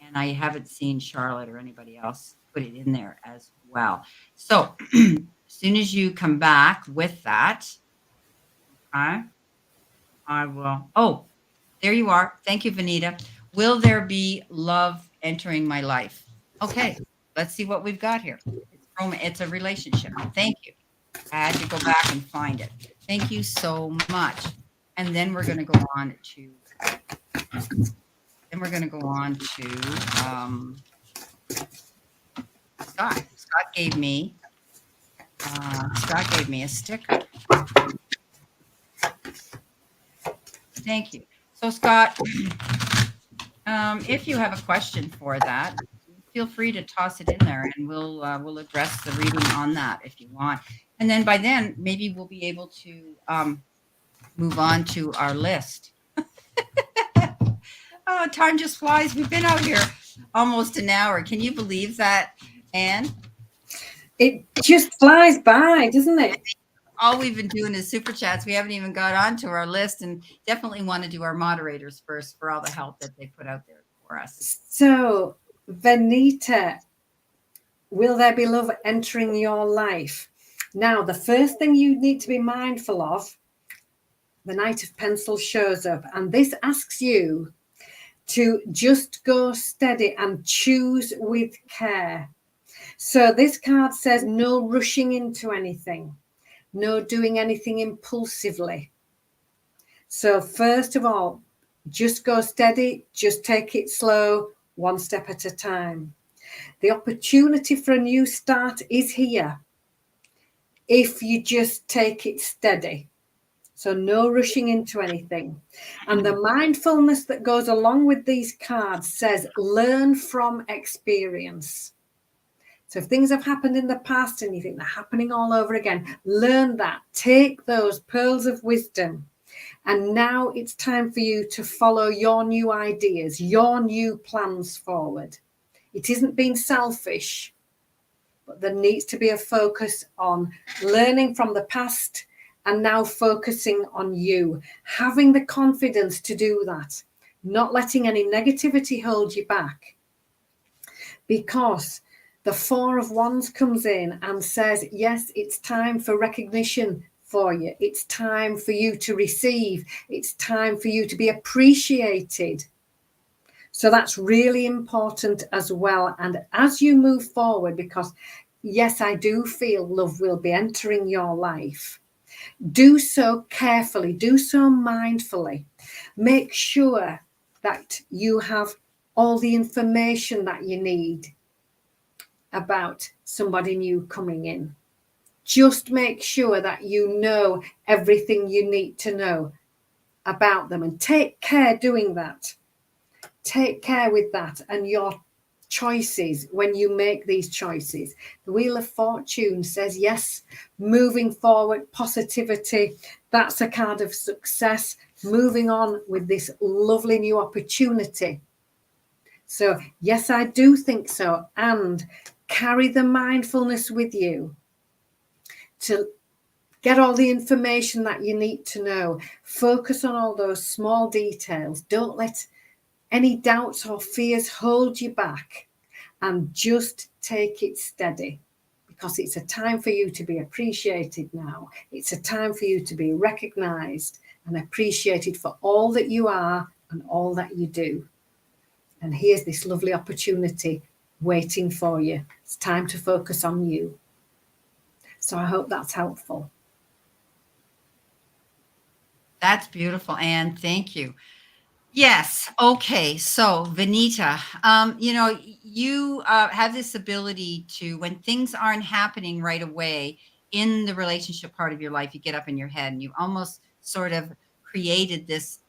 And I haven't seen Charlotte or anybody else put it in there as well. So as soon as you come back with that, okay, I will. Oh, there you are. Thank you, Benita. Will there be love entering my life? Okay, let's see what we've got here. It's a relationship. Thank you. I had to go back and find it. Thank you so much. And then we're going to go on to. Scott. Scott gave me a sticker. Thank you. So Scott, if you have a question for that, feel free to toss it in there, and we'll address the reading on that if you want. And then by then, maybe we'll be able to move on to our list. Oh, time just flies. We've been out here almost an hour. Can you believe that, Anne? It just flies by, doesn't it? All we've been doing is super chats. We haven't even got onto our list, and definitely want to do our moderators first for all the help that they put out there for us. So, Benita, will there be love entering your life? Now, the first thing you need to be mindful of, the Knight of Pencils shows up, and this asks you to just go steady and choose with care. So this card says no rushing into anything, no doing anything impulsively. So first of all, just go steady, just take it slow, one step at a time. The opportunity for a new start is here if you just take it steady. So no rushing into anything. And the mindfulness that goes along with these cards says learn from experience. So if things have happened in the past and you think they're happening all over again, learn that. Take those pearls of wisdom. And now it's time for you to follow your new ideas, your new plans forward. It isn't being selfish, but there needs to be a focus on learning from the past and now focusing on you, having the confidence to do that, not letting any negativity hold you back. Because the Four of Wands comes in and says, yes, it's time for recognition for you. It's time for you to receive. It's time for you to be appreciated. So that's really important as well. And as you move forward, because yes, I do feel love will be entering your life, do so carefully, do so mindfully. Make sure that you have all the information that you need about somebody new coming in. Just make sure that you know everything you need to know about them, and take care doing that. Take care with that and your choices when you make these choices. The Wheel of Fortune says, yes, moving forward, positivity. That's a card of success. Moving on with this lovely new opportunity. So, yes, I do think so. And carry the mindfulness with you to get all the information that you need to know. Focus on all those small details. Don't let any doubts or fears hold you back, and just take it steady, because it's a time for you to be appreciated now. It's a time for you to be recognized and appreciated for all that you are and all that you do. And here's this lovely opportunity waiting for you. It's time to focus on you. So I hope that's helpful. That's beautiful, Anne. Thank you. Yes. Okay. So, Benita, you have this ability to, when things aren't happening right away in the relationship part of your life, you get up in your head and you almost sort of created this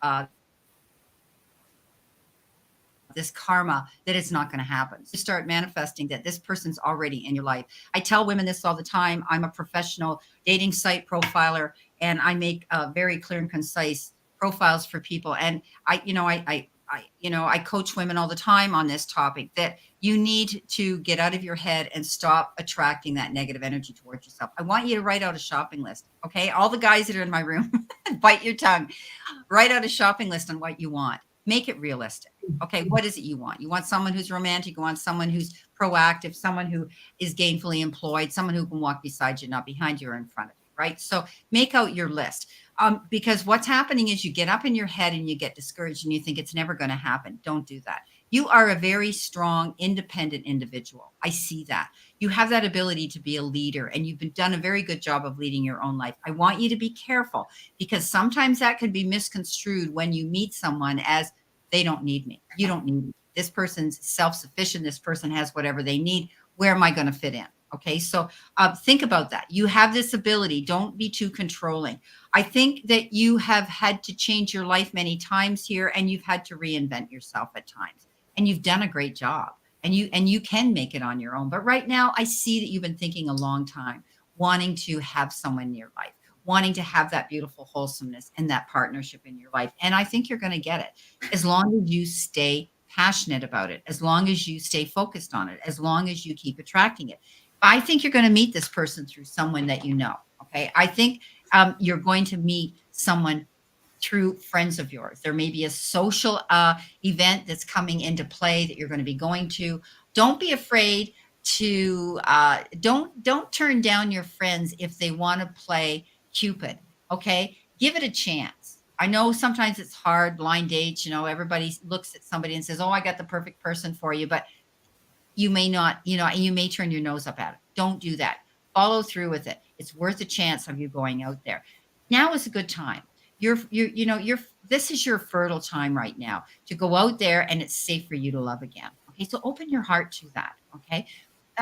karma that it's not going to happen. So you start manifesting that this person's already in your life. I tell women this all the time. I'm a professional dating site profiler, and I make very clear and concise profiles for people. And I coach women all the time on this topic, that you need to get out of your head and stop attracting that negative energy towards yourself. I want you to write out a shopping list. Okay. All the guys that are in my room, bite your tongue, write out a shopping list on what you want. Make it realistic. Okay, what is it you want? You want someone who's romantic, you want someone who's proactive, someone who is gainfully employed, someone who can walk beside you, not behind you or in front of you, right? So make out your list. Because what's happening is you get up in your head and you get discouraged and you think it's never going to happen. Don't do that. You are a very strong, independent individual. I see that. You have that ability to be a leader, and you've done a very good job of leading your own life. I want you to be careful, because sometimes that can be misconstrued when you meet someone as, they don't need me. You don't need me. This person's self-sufficient. This person has whatever they need. Where am I going to fit in? Okay. So think about that. You have this ability. Don't be too controlling. I think that you have had to change your life many times here, and you've had to reinvent yourself at times, and you've done a great job, and you can make it on your own. But right now I see that you've been thinking a long time, wanting to have someone in your life, wanting to have that beautiful wholesomeness and that partnership in your life. And I think you're going to get it, as long as you stay passionate about it, as long as you stay focused on it, as long as you keep attracting it. I think you're going to meet this person through someone that you know. Okay. I think you're going to meet someone through friends of yours. There may be a social event that's coming into play that you're going to be going to. Don't be afraid to don't turn down your friends if they want to play Cupid. Okay. Give it a chance. I know sometimes it's hard, blind dates, everybody looks at somebody and says, oh, I got the perfect person for you, but you may not, you may turn your nose up at it. Don't do that. Follow through with it. It's worth a chance of you going out there. Now is a good time. This is your fertile time right now to go out there, and it's safe for you to love again. Okay. So open your heart to that. Okay.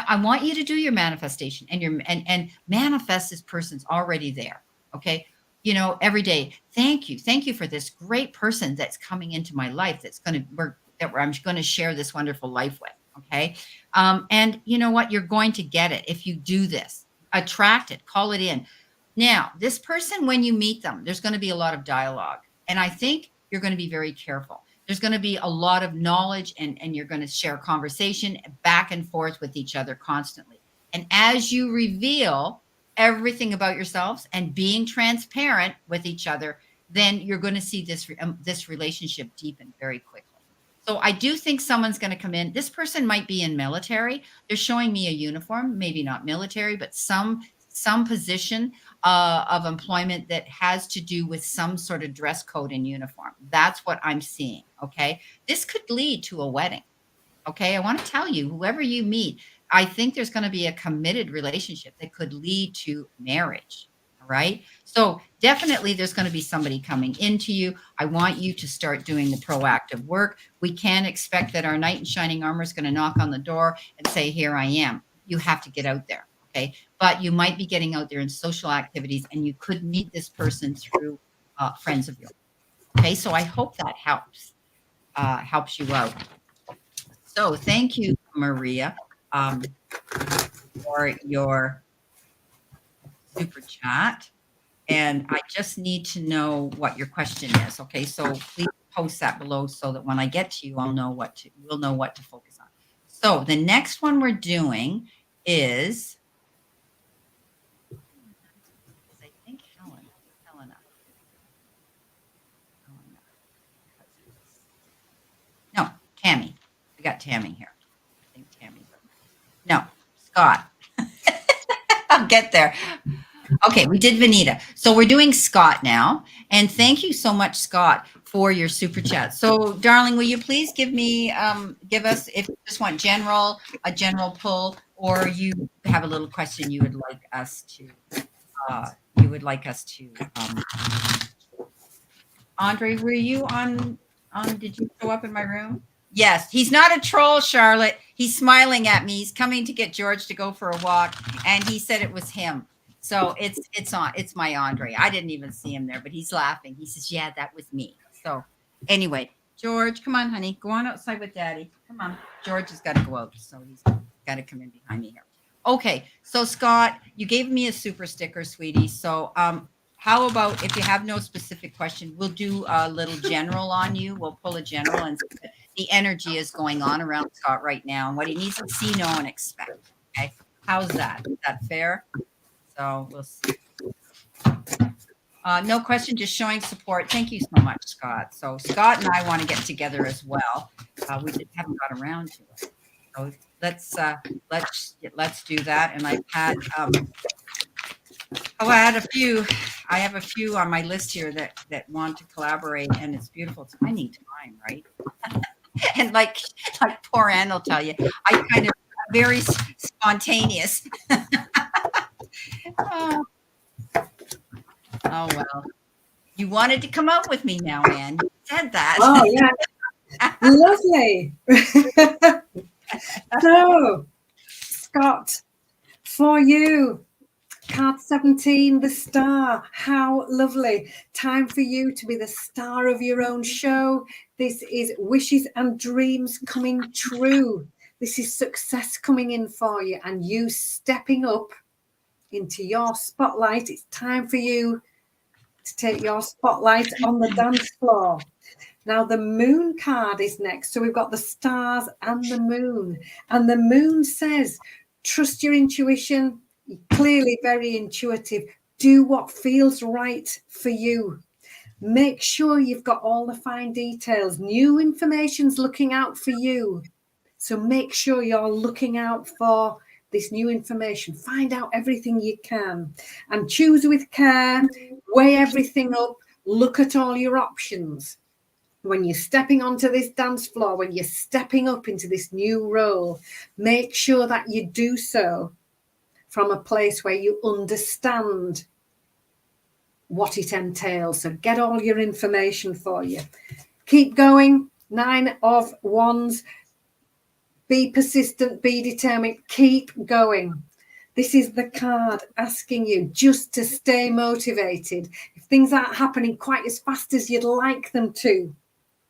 I want you to do your manifestation and manifest this person's already there. Okay. Every day. Thank you. Thank you for this great person that's coming into my life. I'm going to share this wonderful life with. Okay. And you know what? You're going to get it. If you do this, attract it, call it in. Now, this person, when you meet them, there's going to be a lot of dialogue. And I think you're going to be very careful. There's going to be a lot of knowledge, and you're going to share conversation back and forth with each other constantly. And as you reveal everything about yourselves and being transparent with each other, then you're going to see this relationship deepen very quickly. So I do think someone's going to come in. This person might be in military. They're showing me a uniform, maybe not military, but some position of employment that has to do with some sort of dress code and uniform. That's what I'm seeing. Okay. This could lead to a wedding. Okay. I want to tell you, whoever you meet, I think there's going to be a committed relationship that could lead to marriage. All right. So definitely there's going to be somebody coming into you. I want you to start doing the proactive work. We can't expect that our knight in shining armor is going to knock on the door and say, here I am. You have to get out there. Okay. But you might be getting out there in social activities, and you could meet this person through friends of yours. Okay. So I hope that helps you out. So thank you, Maria, for your super chat. And I just need to know what your question is. Okay. So please post that below so that when I get to you, we'll know what to focus on. So the next one we're doing is, I think Helena. No, Tammy. We got Tammy here. I think Tammy's up. No, Scott. I'll get there. Okay, we did Benita. So we're doing Scott now. And thank you so much, Scott, for your super chat. So, darling, will you please give us, if you just want a general pull, or you have a little question you would like us to, um, Andre, were you did you show up in my room? Yes, he's not a troll, Charlotte. He's smiling at me. He's coming to get George to go for a walk, and he said it was him. So it's my Andre. I didn't even see him there, but he's laughing. He says, "Yeah, that was me." So anyway, George, come on, honey, go on outside with Daddy. Come on, George has got to go out, so he's got to come in behind me here. Okay, so Scott, you gave me a super sticker, sweetie. So how about if you have no specific question, we'll do a little general on you. We'll pull a general, and the energy is going on around Scott right now, and what he needs to see, know, and expect. Okay, how's that? Is that fair? So we'll see. No question, just showing support. Thank you so much, Scott. So Scott and I want to get together as well. We just haven't got around to it. So let's do that. And I've had I have a few on my list here that want to collaborate, and it's beautiful. It's finding time, right? And like poor Ann will tell you, I kind of very spontaneous. Oh well. You wanted to come up with me now, Ann. You said that. Oh yeah. Lovely. So, Scott, for you, card 17, the star. How lovely. Time for you to be the star of your own show. This is wishes and dreams coming true. This is success coming in for you, and you stepping up into your spotlight. It's time for you to take your spotlight on the dance floor. Now the moon card is next. So we've got the stars and the moon. And the moon says, trust your intuition. You're clearly very intuitive. Do what feels right for you. Make sure you've got all the fine details. New information's looking out for you. So make sure you're looking out for this new information. Find out everything you can and choose with care. Weigh everything up. Look at all your options. When you're stepping onto this dance floor, when you're stepping up into this new role, make sure that you do so from a place where you understand what it entails. So get all your information for you. Keep going. 9 of Wands. Be persistent, be determined, keep going. This is the card asking you just to stay motivated. If things aren't happening quite as fast as you'd like them to,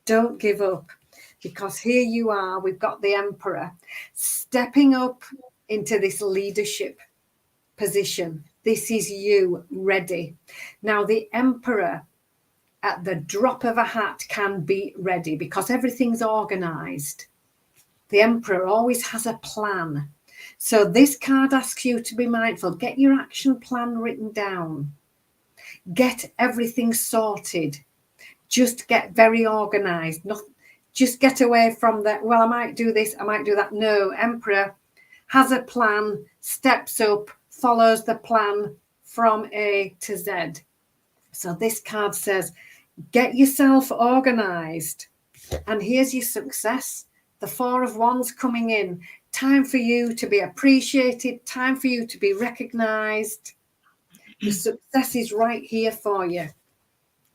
don't give up, because here you are. We've got the Emperor stepping up into this leadership position. This is you ready. Now, the Emperor at the drop of a hat can be ready because everything's organized. The Emperor always has a plan. So this card asks you to be mindful. Get your action plan written down. Get everything sorted. Just get very organized. Not just get away from that. Well, I might do this, I might do that. No, Emperor has a plan, steps up, follows the plan from A to Z. So this card says, get yourself organized. And here's your success. The 4 of Wands coming in. Time for you to be appreciated. Time for you to be recognized. The success is right here for you,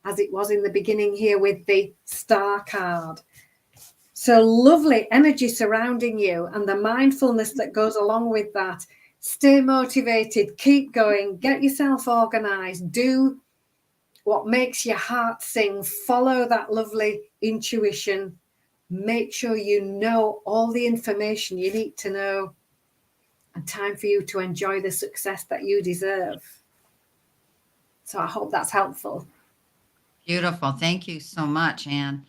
as it was in the beginning here with the star card. So lovely energy surrounding you, and the mindfulness that goes along with that. Stay motivated. Keep going. Get yourself organized. Do what makes your heart sing. Follow that lovely intuition. Make sure you know all the information you need to know, and time for you to enjoy the success that you deserve. So I hope that's helpful. Beautiful. Thank you so much, Anne.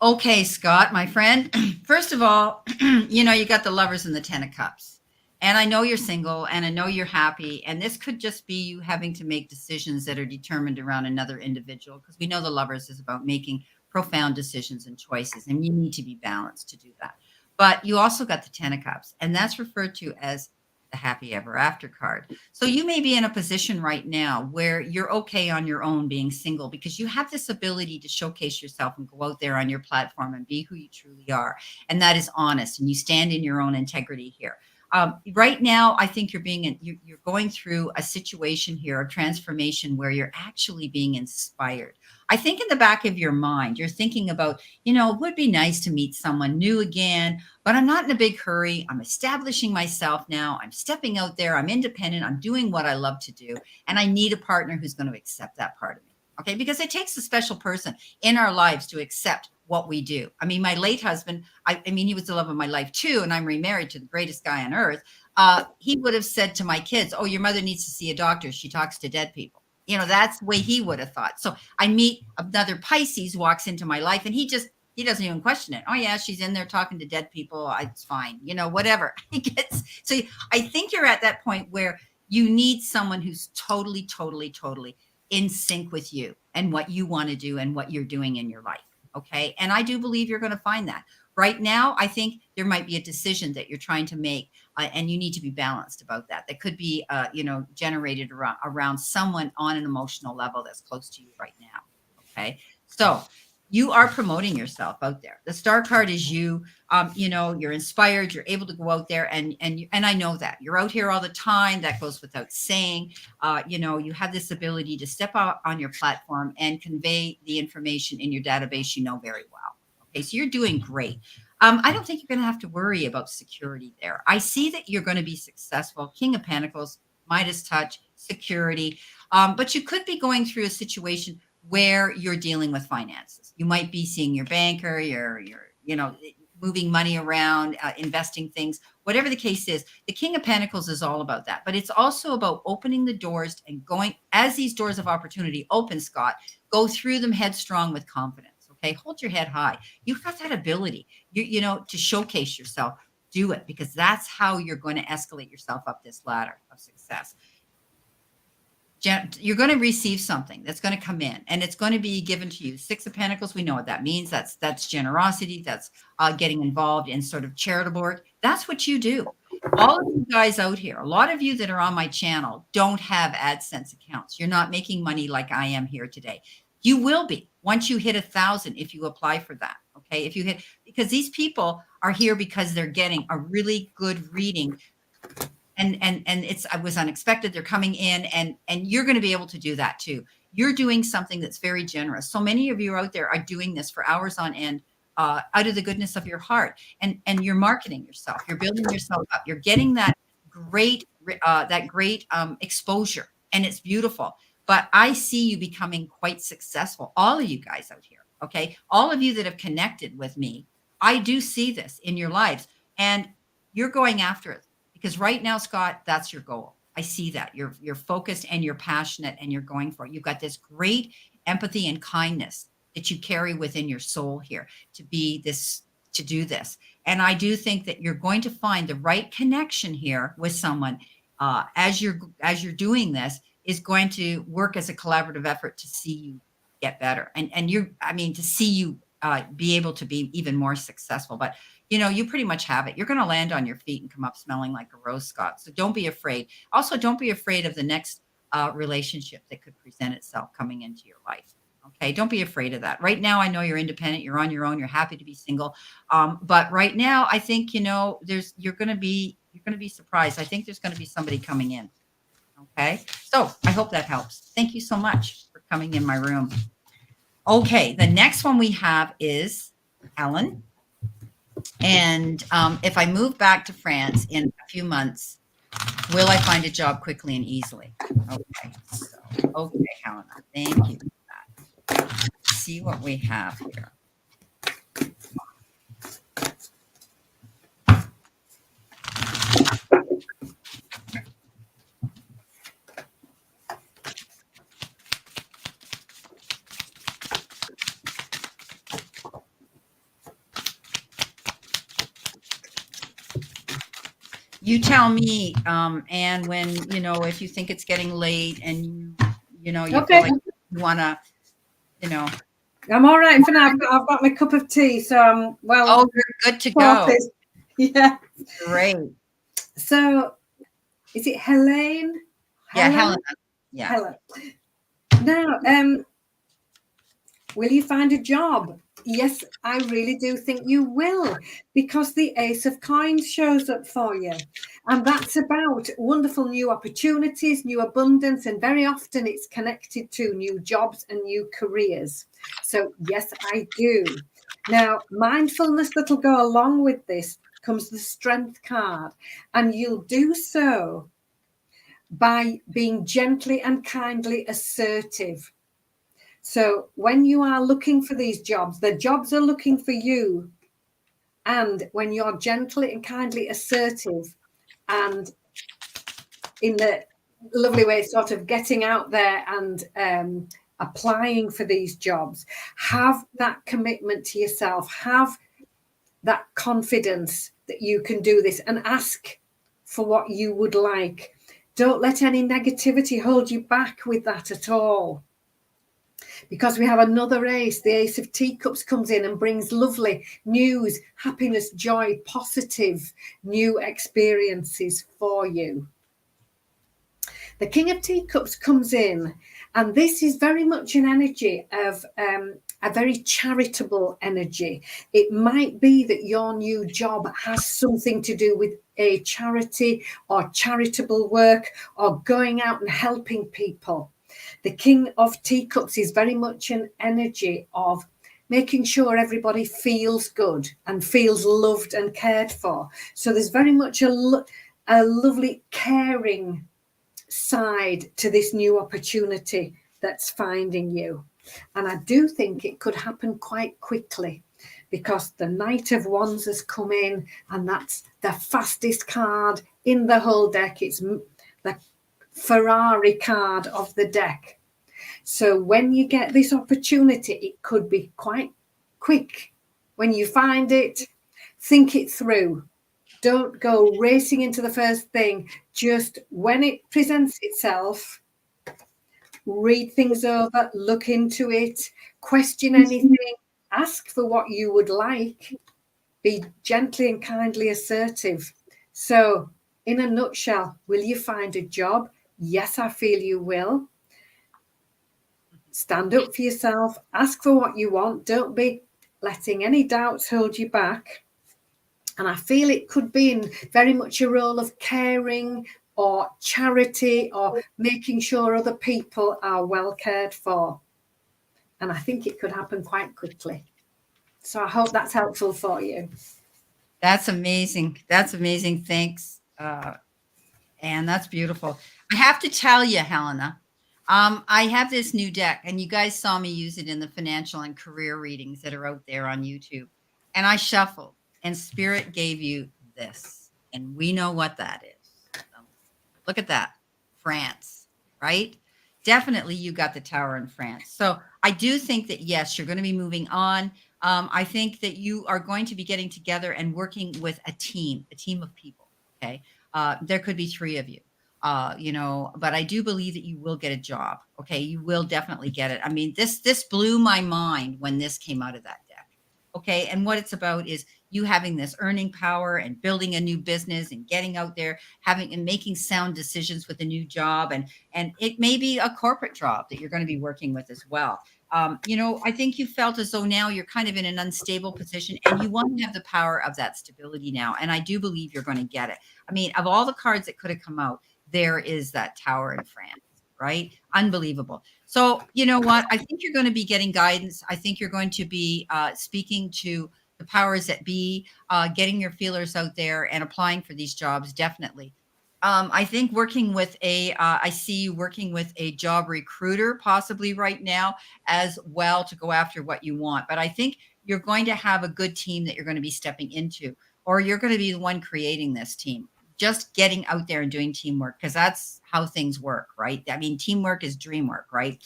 Okay, Scott, my friend. First of all, you know, you got the Lovers and the 10 of Cups. And I know you're single, and I know you're happy. And this could just be you having to make decisions that are determined around another individual, because we know the Lovers is about making profound decisions and choices, and you need to be balanced to do that. But you also got the 10 of Cups, and that's referred to as the happy ever after card. So you may be in a position right now where you're okay on your own being single because you have this ability to showcase yourself and go out there on your platform and be who you truly are. And that is honest, and you stand in your own integrity here. Right now, I think you're going through a situation here, a transformation where you're actually being inspired. I think in the back of your mind, you're thinking about, it would be nice to meet someone new again, but I'm not in a big hurry. I'm establishing myself now. I'm stepping out there. I'm independent. I'm doing what I love to do. And I need a partner who's going to accept that part of me. Okay. Because it takes a special person in our lives to accept what we do. I mean, my late husband, I mean, he was the love of my life too. And I'm remarried to the greatest guy on earth. He would have said to my kids, "Oh, your mother needs to see a doctor. She talks to dead people." That's the way he would have thought. So I meet another Pisces, walks into my life, and he doesn't even question it. "Oh yeah, she's in there talking to dead people. It's fine." Whatever. So I think you're at that point where you need someone who's totally, totally, totally in sync with you and what you want to do and what you're doing in your life. Okay. And I do believe you're going to find that. Right now, I think there might be a decision that you're trying to make, and you need to be balanced about that. That could be, generated around someone on an emotional level that's close to you right now. Okay. So you are promoting yourself out there. The star card is you. You're inspired. You're able to go out there, and I know that you're out here all the time. That goes without saying. You have this ability to step out on your platform and convey the information in your database you know very well. Okay, so you're doing great. I don't think you're going to have to worry about security there. I see that you're going to be successful. King of Pentacles, Midas touch, security. But you could be going through a situation where you're dealing with finances. You might be seeing your banker, you're moving money around, investing things, whatever the case is. The King of Pentacles is all about that. But it's also about opening the doors and going, as these doors of opportunity open, Scott, go through them headstrong with confidence. Okay, hold your head high. You've got that ability, to showcase yourself. Do it, because that's how you're going to escalate yourself up this ladder of success. You're going to receive something that's going to come in, and it's going to be given to you. Six of Pentacles, we know what that means. That's generosity. That's getting involved in sort of charitable work. That's what you do. All of you guys out here, a lot of you that are on my channel don't have AdSense accounts. You're not making money like I am here today. You will be once you hit 1,000 if you apply for that. Okay, because these people are here because they're getting a really good reading. And it was unexpected. They're coming in, and you're going to be able to do that too. You're doing something that's very generous. So many of you out there are doing this for hours on end, out of the goodness of your heart, and you're marketing yourself. You're building yourself up. You're getting that great exposure, and it's beautiful. But I see you becoming quite successful. All of you guys out here, okay, all of you that have connected with me, I do see this in your lives, and you're going after it. Because right now, Scott, that's your goal. I see that you're focused and you're passionate and you're going for it. You've got this great empathy and kindness that you carry within your soul here to do this. And I do think that you're going to find the right connection here with someone as you're doing this is going to work as a collaborative effort to see you get better and to see you be able to be even more successful. But you pretty much have it. You're going to land on your feet and come up smelling like a rose, Scott. So don't be afraid. Also, don't be afraid of the next relationship that could present itself coming into your life. Okay. Don't be afraid of that. Right now, I know you're independent. You're on your own. You're happy to be single. But right now, I think, you're going to be surprised. I think there's going to be somebody coming in. Okay. So I hope that helps. Thank you so much for coming in my room. Okay. The next one we have is Ellen. And if I move back to France in a few months, will I find a job quickly and easily? Okay. Okay, Helena. Thank you for that. Let's see what we have here. You tell me, and when, if you think it's getting late and you okay. Feel like you want to, I'm all right for now. I've got my cup of tea, so I'm well. Oh, you're good to go. Yeah. Great. So Is it Helene? Yeah, Helen? Helen. Yeah. Helen. Now, will you find a job? Yes, I really do think you will, because the Ace of Coins shows up for you. And that's about wonderful new opportunities, new abundance, and very often it's connected to new jobs and new careers. So, yes, I do. Now, mindfulness that'll go along with this comes the Strength card, and you'll do so by being gently and kindly assertive. So when you are looking for these jobs, the jobs are looking for you. And when you're gently and kindly assertive and in the lovely way, sort of getting out there and applying for these jobs, have that commitment to yourself, have that confidence that you can do this, and ask for what you would like. Don't let any negativity hold you back with that at all. Because we have another ace, the Ace of Teacups comes in and brings lovely news, happiness, joy, positive new experiences for you. The King of Teacups comes in, and this is very much an energy of a very charitable energy. It might be that your new job has something to do with a charity or charitable work or going out and helping people. The King of Teacups is very much an energy of making sure everybody feels good and feels loved and cared for. So there's very much a lovely caring side to this new opportunity that's finding you. And I do think it could happen quite quickly, because the Knight of Wands has come in, and that's the fastest card in the whole deck. It's the Ferrari card of the deck. So when you get this opportunity, it could be quite quick. When you find it, think it through. Don't go racing into the first thing. Just when it presents itself, read things over, look into it, question anything, ask for what you would like, be gently and kindly assertive. So in a nutshell, will you find a job? Yes, I feel you will. Stand up for yourself, ask for what you want. Don't be letting any doubts hold you back. And I feel it could be in very much a role of caring or charity or making sure other people are well cared for. And I think it could happen quite quickly. So I hope that's helpful for you. That's amazing. That's amazing. Thanks. And that's beautiful. I have to tell you, Helena, I have this new deck, and you guys saw me use it in the financial and career readings that are out there on YouTube. And I shuffled, and Spirit gave you this. And we know what that is. Look at that. France, right? Definitely you got the tower in France. So I do think that, yes, you're going to be moving on. I think that you are going to be getting together and working with a team of people. Okay. There could be 3 of you, but I do believe that you will get a job. Okay. You will definitely get it. I mean, this blew my mind when this came out of that deck. Okay. And what it's about is you having this earning power and building a new business and getting out there, having and making sound decisions with a new job. And it may be a corporate job that you're going to be working with as well. I think you felt as though now you're kind of in an unstable position, and you want to have the power of that stability now. And I do believe you're going to get it. I mean, of all the cards that could have come out, there is that tower in France, right? Unbelievable. So you know what? I think you're going to be getting guidance. I think you're going to be speaking to the powers that be, getting your feelers out there and applying for these jobs. Definitely. I think I see you working with a job recruiter possibly right now as well to go after what you want. But I think you're going to have a good team that you're going to be stepping into, or you're going to be the one creating this team. Just getting out there and doing teamwork, because that's how things work, right? I mean, teamwork is dream work, right?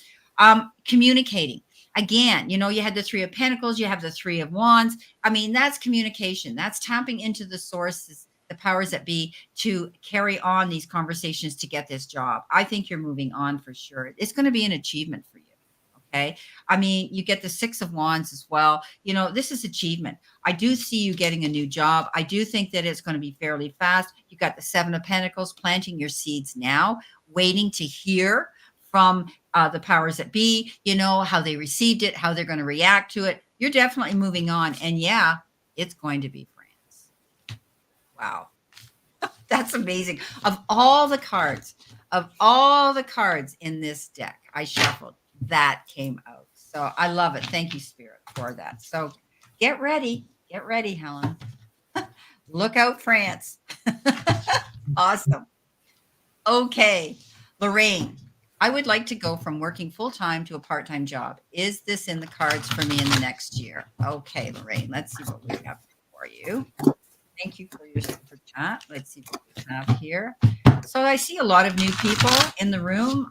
Communicating. Again, you had the 3 of Pentacles, you have the 3 of Wands. I mean, that's communication. That's tapping into the sources, the powers that be, to carry on these conversations to get this job. I think you're moving on for sure. It's going to be an achievement for you. Okay. I mean, you get the 6 of Wands as well. This is achievement. I do see you getting a new job. I do think that it's going to be fairly fast. You got the Seven of Pentacles, planting your seeds now, waiting to hear from the powers that be, how they received it, how they're going to react to it. You're definitely moving on. And yeah, it's going to be France. Wow. That's amazing. Of all the cards in this deck I shuffled, that came out. So I love it. Thank you, Spirit, for that. So get ready, Helen. Look out, France. Awesome. Okay, Lorraine, I would like to go from working full-time to a part-time job. Is this in the cards for me in the next year? Okay, Lorraine, let's see what we have for you. Thank you for your super chat. Let's see what we have here. So I see a lot of new people in the room.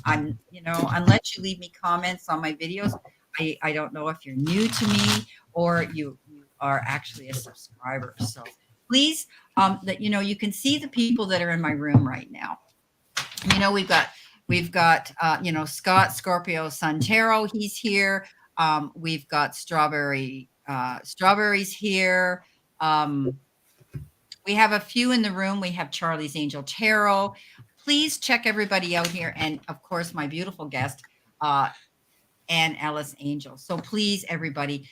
Unless you leave me comments on my videos, I don't know if you're new to me or you are actually a subscriber. So please, you can see the people that are in my room right now. We've got Scott, Scorpio, Sun, Tarot. He's here. We've got strawberries here. We have a few in the room. We have Charlie's Angel Tarot. Please check everybody out here. And of course, my beautiful guest, and Ellis Angel. So please, everybody,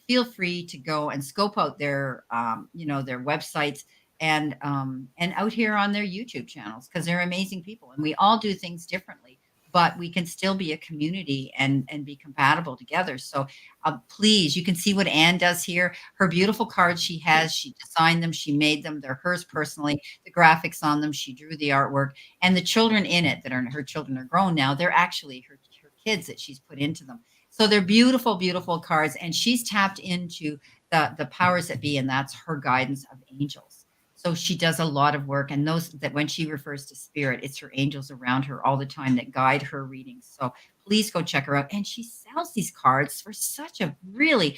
feel free to go and scope out their websites and out here on their YouTube channels, because they're amazing people. And we all do things differently, but we can still be a community and be compatible together. So please, you can see what Anne does here. Her beautiful cards she has, she designed them, she made them. They're hers personally. The graphics on them, she drew the artwork. And the children in it her children are grown now. They're actually her kids that she's put into them. So they're beautiful, beautiful cards. And she's tapped into the powers that be, and that's her guidance of angels. So she does a lot of work, and those that when she refers to spirit, it's her angels around her all the time that guide her readings. So please go check her out. And she sells these cards for such a really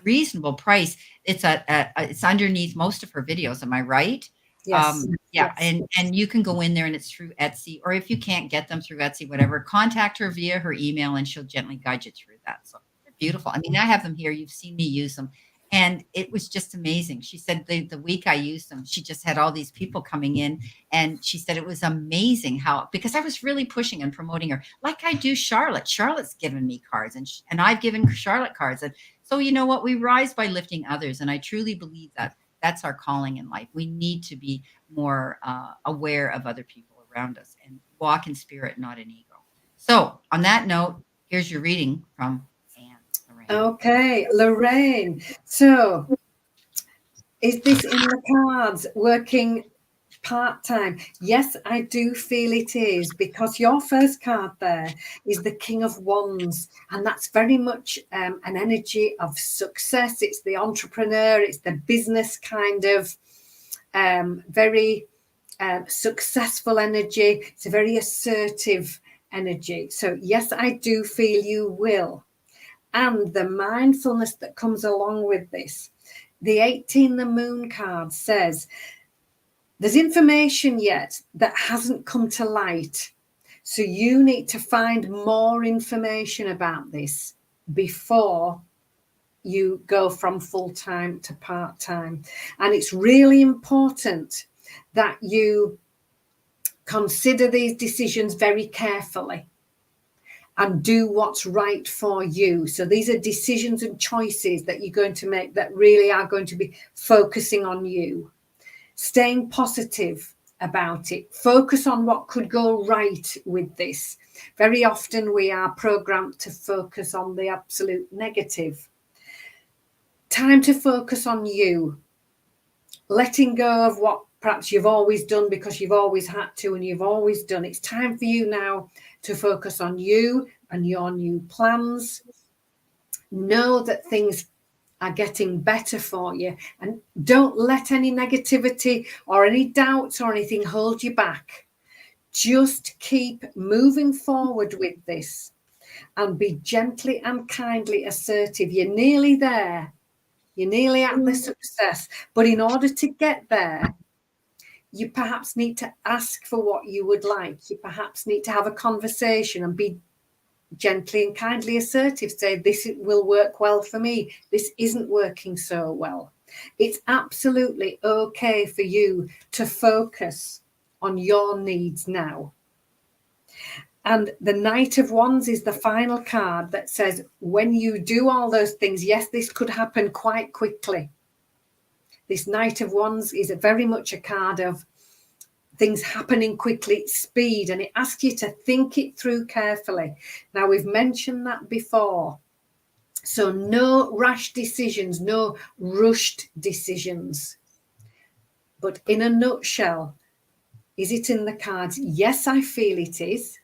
reasonable price. It's it's underneath most of her videos. Am I right? Yes. Yeah. Yes. And you can go in there, and it's through Etsy, or if you can't get them through Etsy, whatever, contact her via her email and she'll gently guide you through that. So they're beautiful. I mean, I have them here. You've seen me use them. And it was just amazing. She said the week I used them, she just had all these people coming in. And she said it was amazing because I was really pushing and promoting her like I do Charlotte. Charlotte's given me cards, and I've given Charlotte cards. And so, you know what? We rise by lifting others. And I truly believe that that's our calling in life. We need to be more aware of other people around us and walk in spirit, not in ego. So on that note, here's your reading from Lorraine. Okay, Lorraine. So is this in the cards, working part-time? Yes, I do feel it is, because your first card there is the King of Wands, and that's very much an energy of success. It's the entrepreneur, it's the business kind of very successful energy. It's a very assertive energy. So yes, I do feel you will. And the mindfulness that comes along with this. The 18, the Moon card says, there's information yet that hasn't come to light. So you need to find more information about this before you go from full-time to part-time. And it's really important that you consider these decisions very carefully and do what's right for you. So these are decisions and choices that you're going to make that really are going to be focusing on you. Staying positive about it. Focus on what could go right with this. Very often we are programmed to focus on the absolute negative. Time to focus on you. Letting go of what perhaps you've always done because you've always had to and you've always done. It's time for you now to focus on you and your new plans. Know that things are getting better for you, and don't let any negativity or any doubts or anything hold you back. Just keep moving forward with this and be gently and kindly assertive. You're nearly there. You're nearly at the success. But in order to get there, you perhaps need to ask for what you would like. You perhaps need to have a conversation and be gently and kindly assertive. Say, this will work well for me. This isn't working so well. It's absolutely okay for you to focus on your needs now. And the Knight of Wands is the final card that says, when you do all those things, yes, this could happen quite quickly. This Knight of Wands is very much a card of things happening quickly, speed, and it asks you to think it through carefully. Now, we've mentioned that before. So no rash decisions, no rushed decisions. But in a nutshell, is it in the cards? Yes, I feel it is.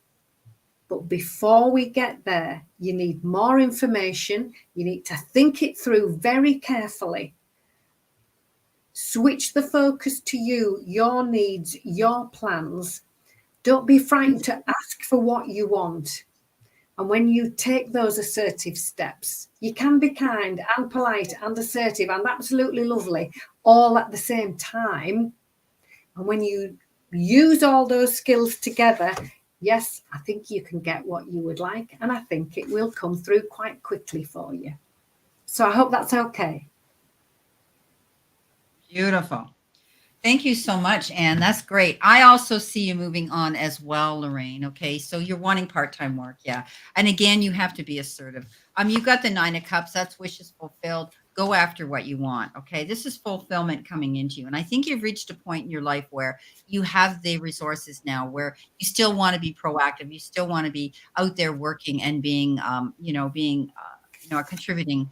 But before we get there, you need more information. You need to think it through very carefully. Switch the focus to you, your needs, your plans. Don't be frightened to ask for what you want. And when you take those assertive steps, you can be kind and polite and assertive and absolutely lovely all at the same time. And when you use all those skills together, yes, I think you can get what you would like. And I think it will come through quite quickly for you. So I hope that's okay. Beautiful. Thank you so much, Anne. That's great. I also see you moving on as well, Lorraine. Okay, so you're wanting part-time work, yeah. And again, you have to be assertive. You've got the 9 of Cups. That's wishes fulfilled. Go after what you want. Okay, this is fulfillment coming into you, and I think you've reached a point in your life where you have the resources now, where you still want to be proactive. You still want to be out there working and being, a contributing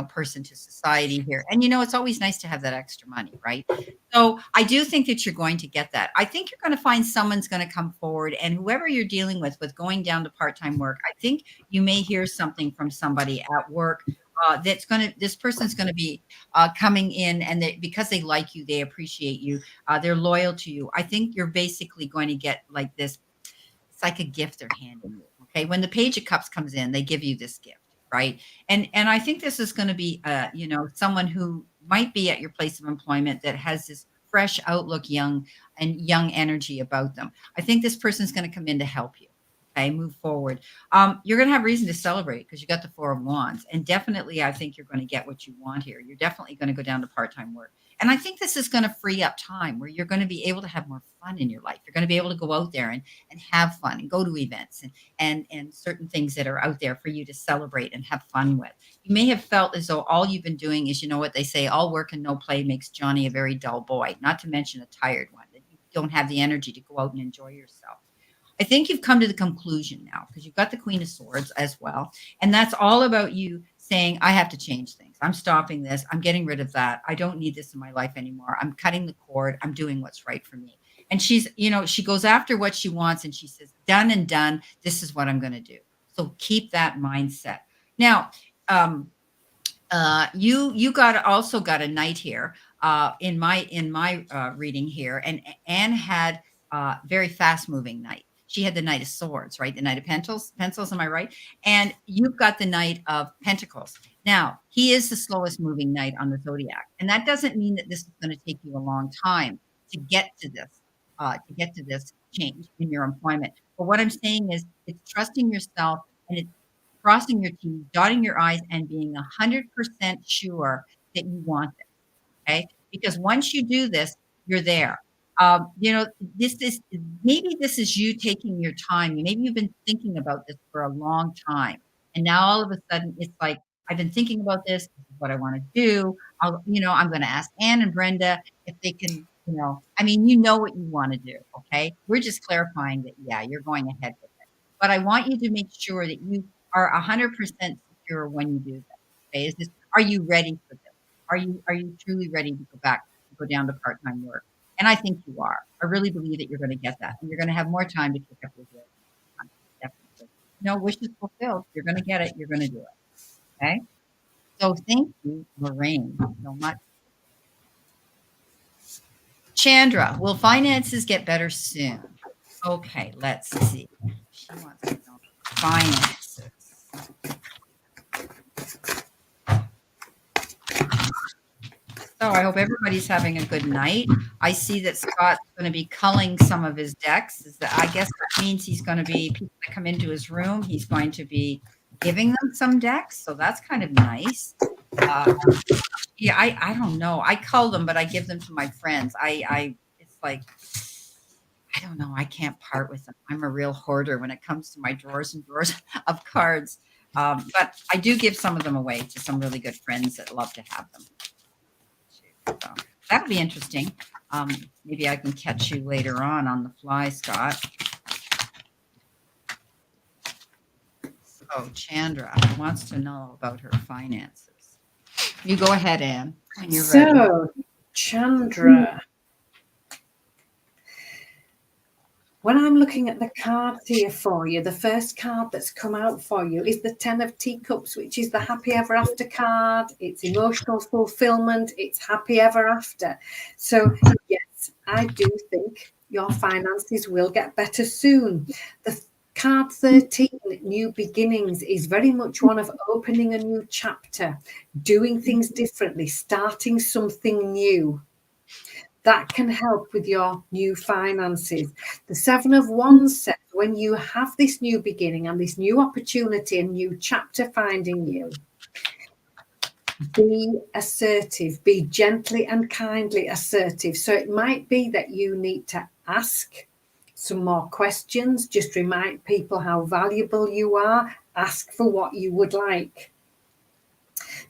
person to society here. And, it's always nice to have that extra money, right? So I do think that you're going to get that. I think you're going to find someone's going to come forward, and whoever you're dealing with going down to part-time work, I think you may hear something from somebody at work this person's going to be coming in, and because they like you, they appreciate you, they're loyal to you. I think you're basically going to get like this. It's like a gift they're handing you. Okay. When the Page of Cups comes in, they give you this gift. Right. And I think this is going to be, someone who might be at your place of employment that has this fresh outlook, young energy about them. I think this person's going to come in to help you. Okay. Move forward. You're going to have reason to celebrate because you got the 4 of Wands. And definitely, I think you're going to get what you want here. You're definitely going to go down to part-time work. And I think this is going to free up time where you're going to be able to have more fun in your life. You're going to be able to go out there and have fun and go to events and certain things that are out there for you to celebrate and have fun with. You may have felt as though all you've been doing is, what they say, all work and no play makes Johnny a very dull boy, not to mention a tired one, that you don't have the energy to go out and enjoy yourself. I think you've come to the conclusion now because you've got the Queen of Swords as well. And that's all about you saying, I have to change things. I'm stopping this. I'm getting rid of that. I don't need this in my life anymore. I'm cutting the cord. I'm doing what's right for me. And she's, she goes after what she wants and she says, done and done. This is what I'm going to do. So keep that mindset. Now, you also got a knight here in my reading here. And Anne had very fast moving knight. She had the Knight of Swords, right? The Knight of Pencils, am I right? And you've got the Knight of Pentacles. Now, he is the slowest moving knight on the zodiac. And that doesn't mean that this is going to take you a long time to get to this change in your employment. But what I'm saying is it's trusting yourself and it's crossing your T's, dotting your I's, and being 100% sure that you want it. Okay? Because once you do this, you're there. This is you taking your time. Maybe you've been thinking about this for a long time. And now all of a sudden it's like, I've been thinking about this. This is what I want to do. I'm going to ask Anne and Brenda if they can, you know what you want to do. Okay. We're just clarifying that, yeah, you're going ahead with it. But I want you to make sure that you are 100% secure when you do this. Okay. Are you ready for this? Are you truly ready to go down to part-time work? And I think you are. I really believe that you're going to get that. And you're going to have more time to pick up your work. Definitely. Wishes fulfilled. You're going to get it. You're going to do it. Okay? So thank you, Lorraine, so much. Chandra, will finances get better soon? Okay, let's see. She wants to know finances. So I hope everybody's having a good night. I see that Scott's going to be culling some of his decks. I guess that means he's going to be, people that come into his room, he's going to be giving them some decks. So that's kind of nice. Yeah, I don't know. I cull them, but I give them to my friends. It's like, I don't know. I can't part with them. I'm a real hoarder when it comes to my drawers and drawers of cards. But I do give some of them away to some really good friends that love to have them. So that'll be interesting. Maybe I can catch you later on the fly, Scott. So Chandra wants to know about her finances. You go ahead, Anne, when you're ready. So, Chandra, when I'm looking at the cards here for you, the first card that's come out for you is the 10 of Teacups, which is the happy ever after card. It's emotional fulfillment. It's happy ever after. So, yes, I do think your finances will get better soon. The card 13, new beginnings, is very much one of opening a new chapter, doing things differently, starting something new. That can help with your new finances. The 7 of Wands says when you have this new beginning and this new opportunity and new chapter finding you, be assertive, be gently and kindly assertive. So it might be that you need to ask some more questions, just remind people how valuable you are, ask for what you would like.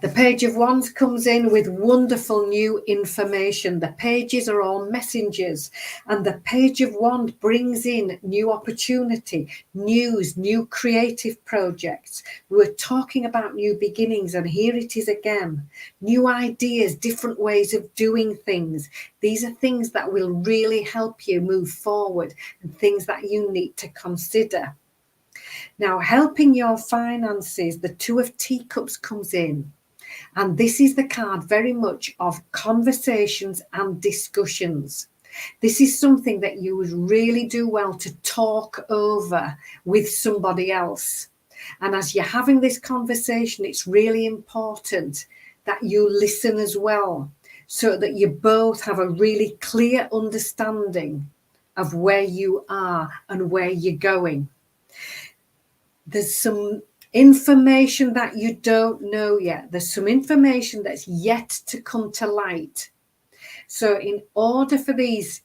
The Page of Wands comes in with wonderful new information. The pages are all messengers, and the Page of Wands brings in new opportunity, news, new creative projects. We were talking about new beginnings, and here it is again. New ideas, different ways of doing things. These are things that will really help you move forward and things that you need to consider. Now, helping your finances, the 2 of Teacups comes in. And this is the card very much of conversations and discussions. This is something that you would really do well to talk over with somebody else. And as you're having this conversation, it's really important that you listen as well, so that you both have a really clear understanding of where you are and where you're going. There's some information that you don't know yet. There's some information that's yet to come to light. So in order for these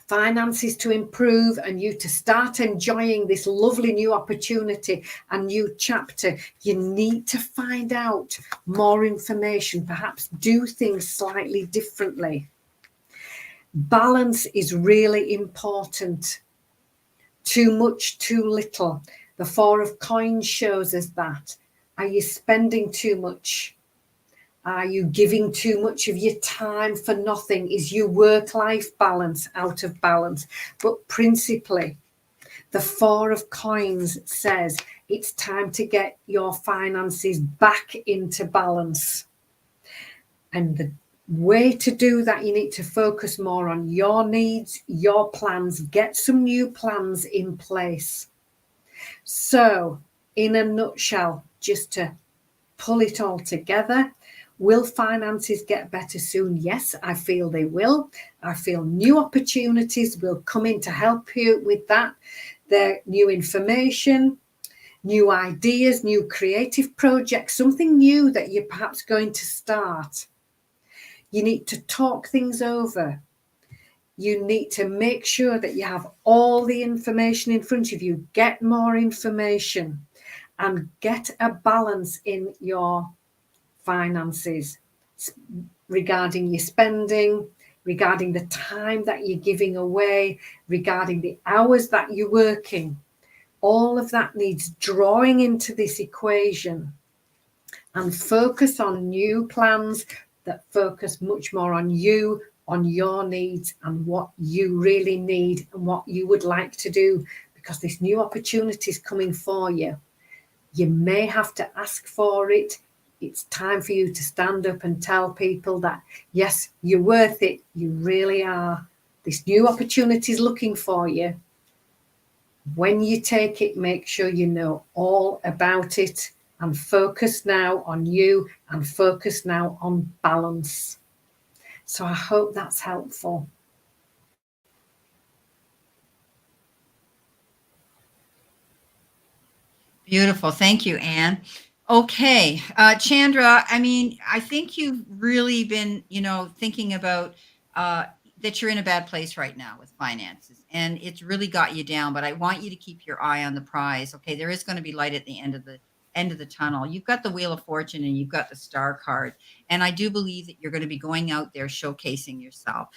finances to improve and you to start enjoying this lovely new opportunity and new chapter, you need to find out more information, perhaps do things slightly differently. Balance is really important. Too much, too little. The 4 of Coins shows us that. Are you spending too much? Are you giving too much of your time for nothing? Is your work-life balance out of balance? But principally, the 4 of Coins says it's time to get your finances back into balance. And the way to do that, you need to focus more on your needs, your plans, get some new plans in place. So, in a nutshell, just to pull it all together, will finances get better soon? Yes, I feel they will. I feel new opportunities will come in to help you with that. There new information, new ideas, new creative projects, something new that you're perhaps going to start. You need to talk things over. You need to make sure that you have all the information in front of you. Get more information and get a balance in your finances regarding your spending, regarding the time that you're giving away, regarding the hours that you're working. All of that needs drawing into this equation, and focus on new plans that focus much more on you, on your needs and what you really need and what you would like to do, because this new opportunity is coming for you. You may have to ask for it. It's time for you to stand up and tell people that, yes, you're worth it. You really are. This new opportunity is looking for you. When you take it, make sure you know all about it and focus now on you and focus now on balance. So I hope that's helpful. Beautiful. Thank you, Anne. Okay, Chandra, I mean, I think you've really been, thinking about that you're in a bad place right now with finances, and it's really got you down. But I want you to keep your eye on the prize. Okay, there is going to be light at the end of the tunnel. You've got the Wheel of Fortune and you've got the Star card, and I do believe that you're going to be going out there showcasing yourself.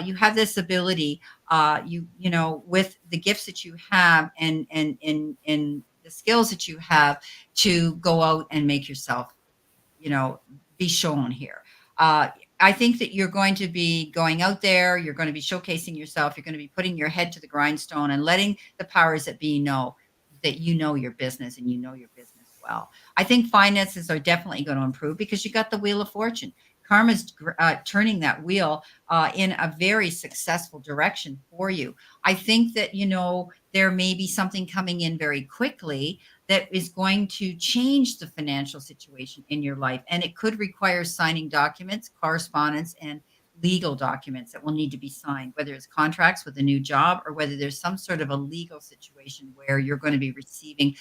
You have this ability, with the gifts that you have and the skills that you have to go out and make yourself, you know, be shown here. Uh, I think that you're going to be going out there, you're going to be showcasing yourself, you're going to be putting your head to the grindstone and letting the powers that be know that you know your business and you know your business well. I think finances are definitely going to improve because you got the Wheel of Fortune. Karma's turning that wheel in a very successful direction for you. I think that, there may be something coming in very quickly that is going to change the financial situation in your life. And it could require signing documents, correspondence, and legal documents that will need to be signed, whether it's contracts with a new job or whether there's some sort of a legal situation where you're going to be receiving,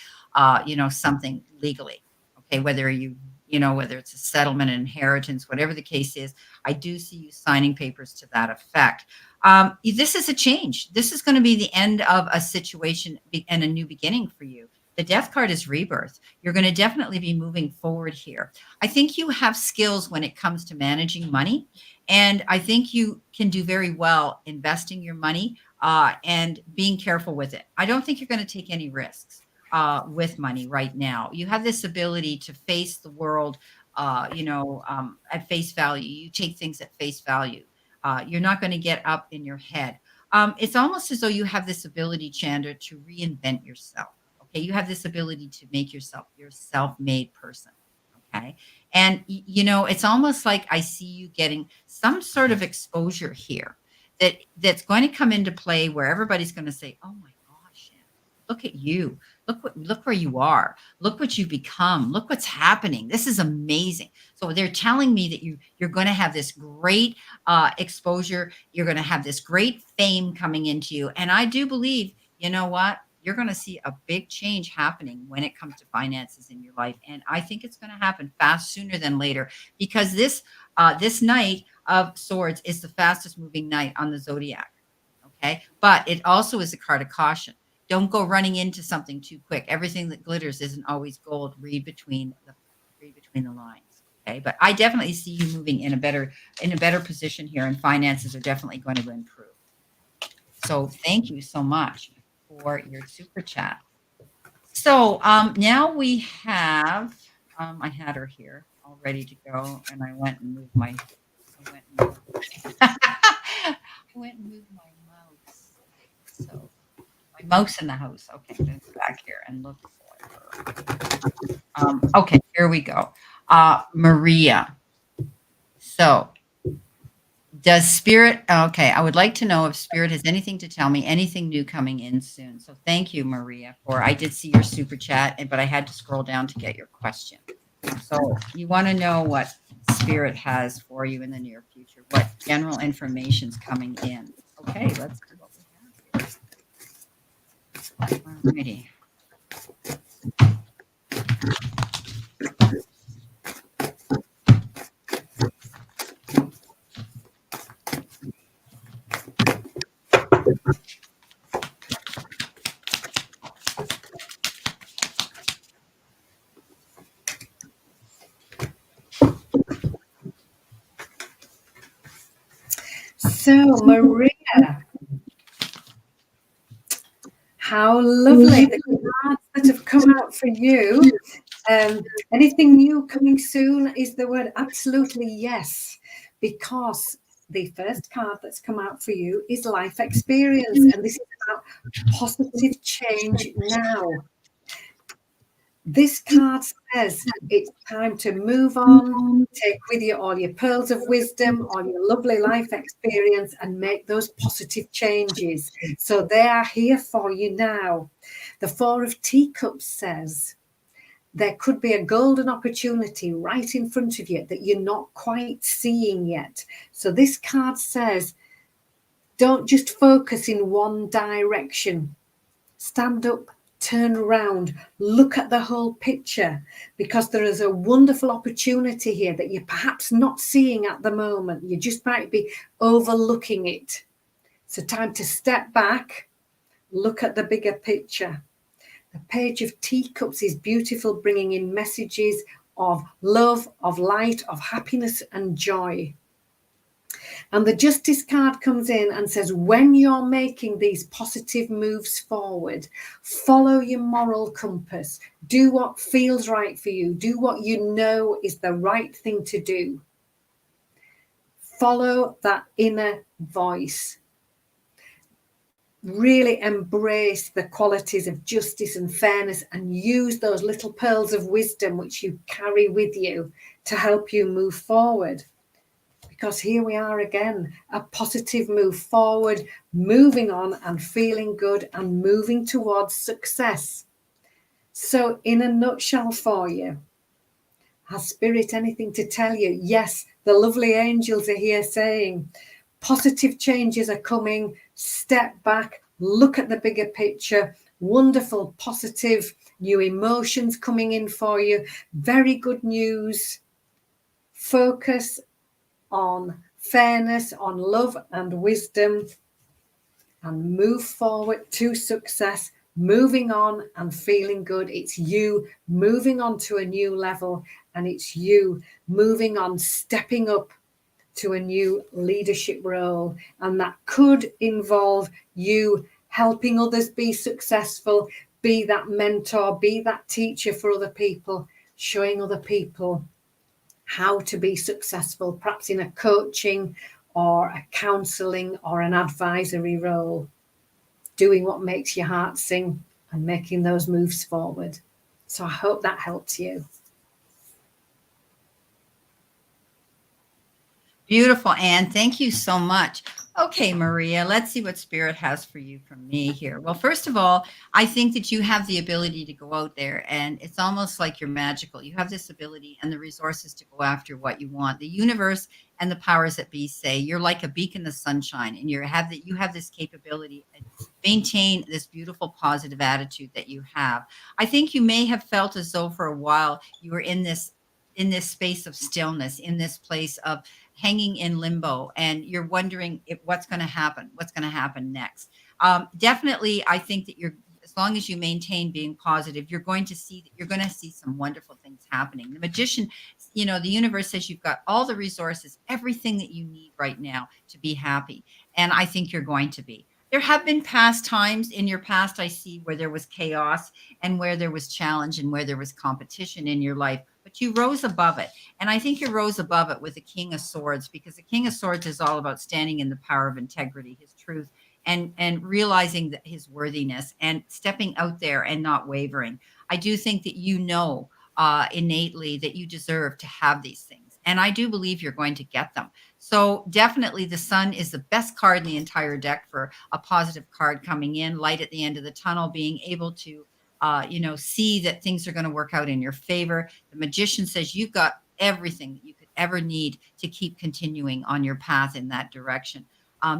something legally. Okay, whether it's a settlement, an inheritance, whatever the case is, I do see you signing papers to that effect. This is a change. This is going to be the end of a situation and a new beginning for you. The death card is rebirth. You're going to definitely be moving forward here. I think you have skills when it comes to managing money. And I think you can do very well investing your money and being careful with it. I don't think you're going to take any risks with money right now. You have this ability to face the world, at face value. You take things at face value. You're not going to get up in your head. It's almost as though you have this ability, Chandra, to reinvent yourself. Okay, you have this ability to make yourself your self-made person. Okay, and it's almost like I see you getting some sort of exposure here that's going to come into play where everybody's going to say, "Oh my gosh, Shannon, look at you! Look where you are! Look what you've become! Look what's happening! This is amazing!" So they're telling me that you're going to have this great exposure. You're going to have this great fame coming into you, and I do believe, you know what? You're going to see a big change happening when it comes to finances in your life. And I think it's going to happen fast sooner than later because this Knight of Swords is the fastest moving knight on the zodiac. Okay. But it also is a card of caution. Don't go running into something too quick. Everything that glitters isn't always gold. Read between the lines. Okay. But I definitely see you moving in a better position here, and finances are definitely going to improve. So thank you so much for your super chat. So now we have, I had her here all ready to go, and I went and moved my, I went and moved my mouse. So my mouse in the house. Okay, I'm going to go back here and look for her. Okay, here we go. Maria. So does Spirit, okay, I would like to know if Spirit has anything to tell me, anything new coming in soon. So thank you, Maria, I did see your super chat, but I had to scroll down to get your question. So you want to know what Spirit has for you in the near future, what general information's coming in. Okay, let's see what we have here. All righty. So, Maria, how lovely the cards that have come out for you. Anything new coming soon is the word absolutely yes, because the first card that's come out for you is life experience, and this is about positive change now. This card says it's time to move on, take with you all your pearls of wisdom, all your lovely life experience, and make those positive changes. So they are here for you now. The Four of Teacups says there could be a golden opportunity right in front of you that you're not quite seeing yet. So this card says, don't just focus in one direction. Stand up turn around, look at the whole picture, because there is a wonderful opportunity here that you're perhaps not seeing at the moment. You just might be overlooking it. So time to step back, look at the bigger picture. The Page of Teacups is beautiful, bringing in messages of love, of light, of happiness and joy. And the Justice card comes in and says, when you're making these positive moves forward, follow your moral compass. Do what feels right for you. Do what you know is the right thing to do. Follow that inner voice. Really embrace the qualities of justice and fairness, and use those little pearls of wisdom which you carry with you to help you move forward. Because here we are again, a positive move forward, moving on and feeling good and moving towards success. So in a nutshell for you, has Spirit anything to tell you? Yes, the lovely angels are here saying, positive changes are coming. Step back, look at the bigger picture. Wonderful, positive, new emotions coming in for you. Very good news. Focus on fairness, on love and wisdom, and move forward to success, moving on and feeling good. It's you moving on to a new level, and it's you moving on, stepping up to a new leadership role. And that could involve you helping others be successful, be that mentor, be that teacher for other people, showing other people how to be successful, perhaps in a coaching or a counseling or an advisory role, doing what makes your heart sing and making those moves forward. So I hope that helps you. Beautiful, Anne. Thank you so much. Okay, Maria, let's see what Spirit has for you from me here. Well, first of all, I think that you have the ability to go out there, and it's almost like you're magical. You have this ability and the resources to go after what you want. The universe and the powers that be say you're like a beacon of sunshine, and you have this capability and maintain this beautiful positive attitude that you have. I think you may have felt as though for a while you were in this space of stillness, in this place of hanging in limbo, and you're wondering what's going to happen next. Definitely, I think that as long as you maintain being positive, you're going to see some wonderful things happening. The magician, the universe says you've got all the resources, everything that you need right now to be happy. And I think you're going to be. There have been past times in your past, I see, where there was chaos and where there was challenge and where there was competition in your life, but you rose above it. And I think you rose above it with the King of Swords, because the King of Swords is all about standing in the power of integrity, his truth, and realizing that his worthiness and stepping out there and not wavering. I do think that innately that you deserve to have these things. And I do believe you're going to get them. So definitely the sun is the best card in the entire deck for a positive card coming in, light at the end of the tunnel, being able to see that things are going to work out in your favor. The magician says you've got everything that you could ever need to keep continuing on your path in that direction.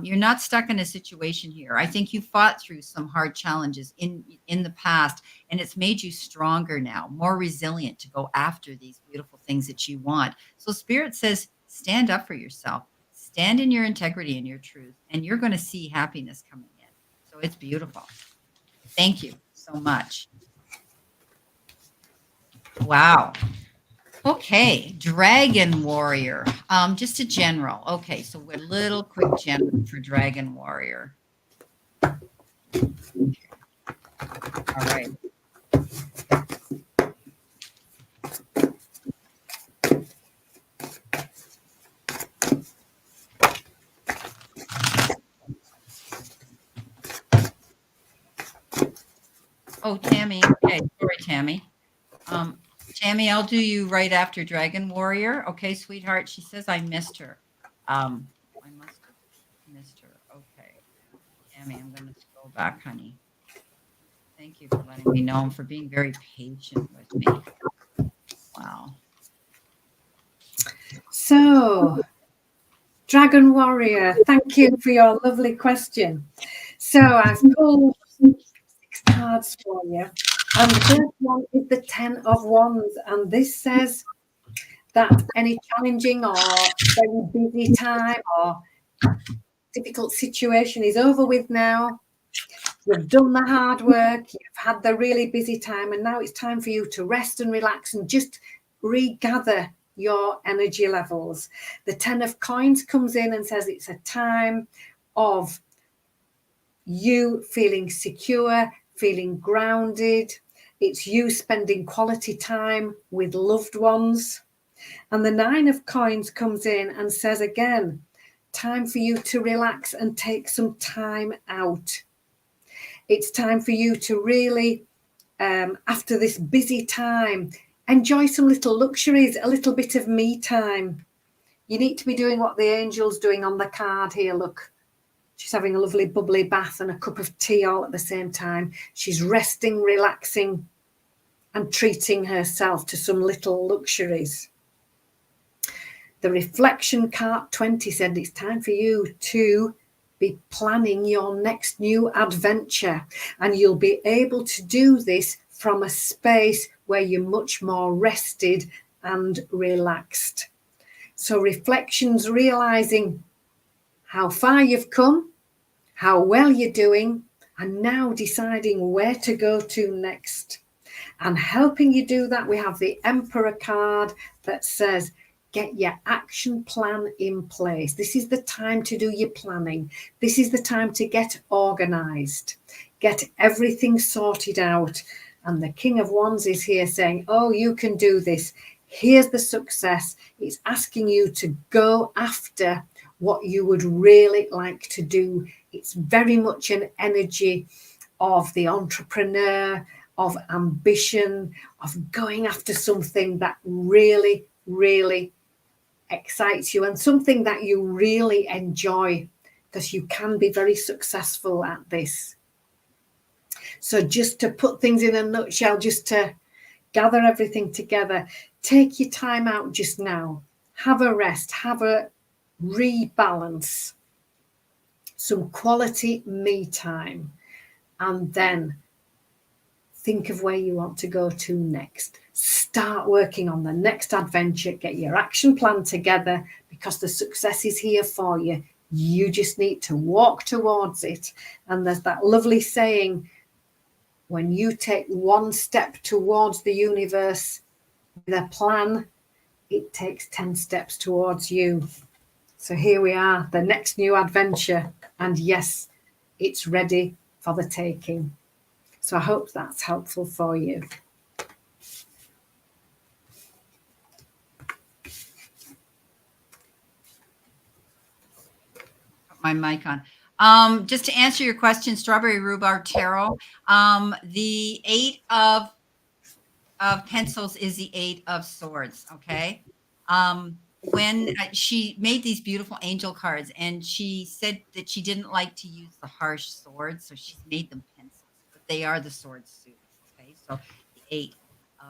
You're not stuck in a situation here. I think you fought through some hard challenges in the past, and it's made you stronger now, more resilient to go after these beautiful things that you want. So Spirit says, stand up for yourself, stand in your integrity and your truth, and you're going to see happiness coming in. So it's beautiful. Thank you so much. Wow. Okay, Dragon Warrior. Just a general. Okay, so a little quick general for Dragon Warrior. Okay. All right. Oh, Tammy. Okay, sorry, Tammy. Tammy, I'll do you right after Dragon Warrior. Okay, sweetheart. She says I missed her. I must have missed her. Okay. Tammy, I'm going to scroll back, honey. Thank you for letting me know and for being very patient with me. Wow. So, Dragon Warrior, thank you for your lovely question. So I've pulled 6 cards for you. And the first one is the 10 of Wands. And this says that any challenging or very busy time or difficult situation is over with now. You've done the hard work, you've had the really busy time, and now it's time for you to rest and relax and just regather your energy levels. The 10 of Coins comes in and says it's a time of you feeling secure, feeling grounded. It's you spending quality time with loved ones. And the 9 of Coins comes in and says again, time for you to relax and take some time out. It's time for you to really, after this busy time, enjoy some little luxuries, a little bit of me time. You need to be doing what the angel's doing on the card here. Look, she's having a lovely bubbly bath and a cup of tea all at the same time. She's resting, relaxing, and treating herself to some little luxuries. The reflection card 20 said it's time for you to be planning your next new adventure, and you'll be able to do this from a space where you're much more rested and relaxed. So reflections, realizing how far you've come, how well you're doing, and now deciding where to go to next. And helping you do that, we have the Emperor card that says, get your action plan in place. This is the time to do your planning. This is the time to get organized, get everything sorted out. And the King of Wands is here saying, oh, you can do this. Here's the success. It's asking you to go after what you would really like to do. It's very much an energy of the entrepreneur, of ambition, of going after something that really, really excites you and something that you really enjoy, because you can be very successful at this. So just to put things in a nutshell, just to gather everything together, take your time out just now, have a rest, have a rebalance, some quality me time, and then think of where you want to go to next. Start working on the next adventure. Get your action plan together, because the success is here for you. You just need to walk towards it. And there's that lovely saying, when you take one step towards the universe with a plan, it takes 10 steps towards you. So here we are, the next new adventure. And yes, it's ready for the taking. So I hope that's helpful for you. Put my mic on. Just to answer your question, Strawberry Rhubarb Tarot, the 8 of pencils is the 8 of swords. Okay. When she made these beautiful angel cards, and she said that she didn't like to use the harsh swords, so she's made them pencils, but they are the sword suits. Okay, so the 8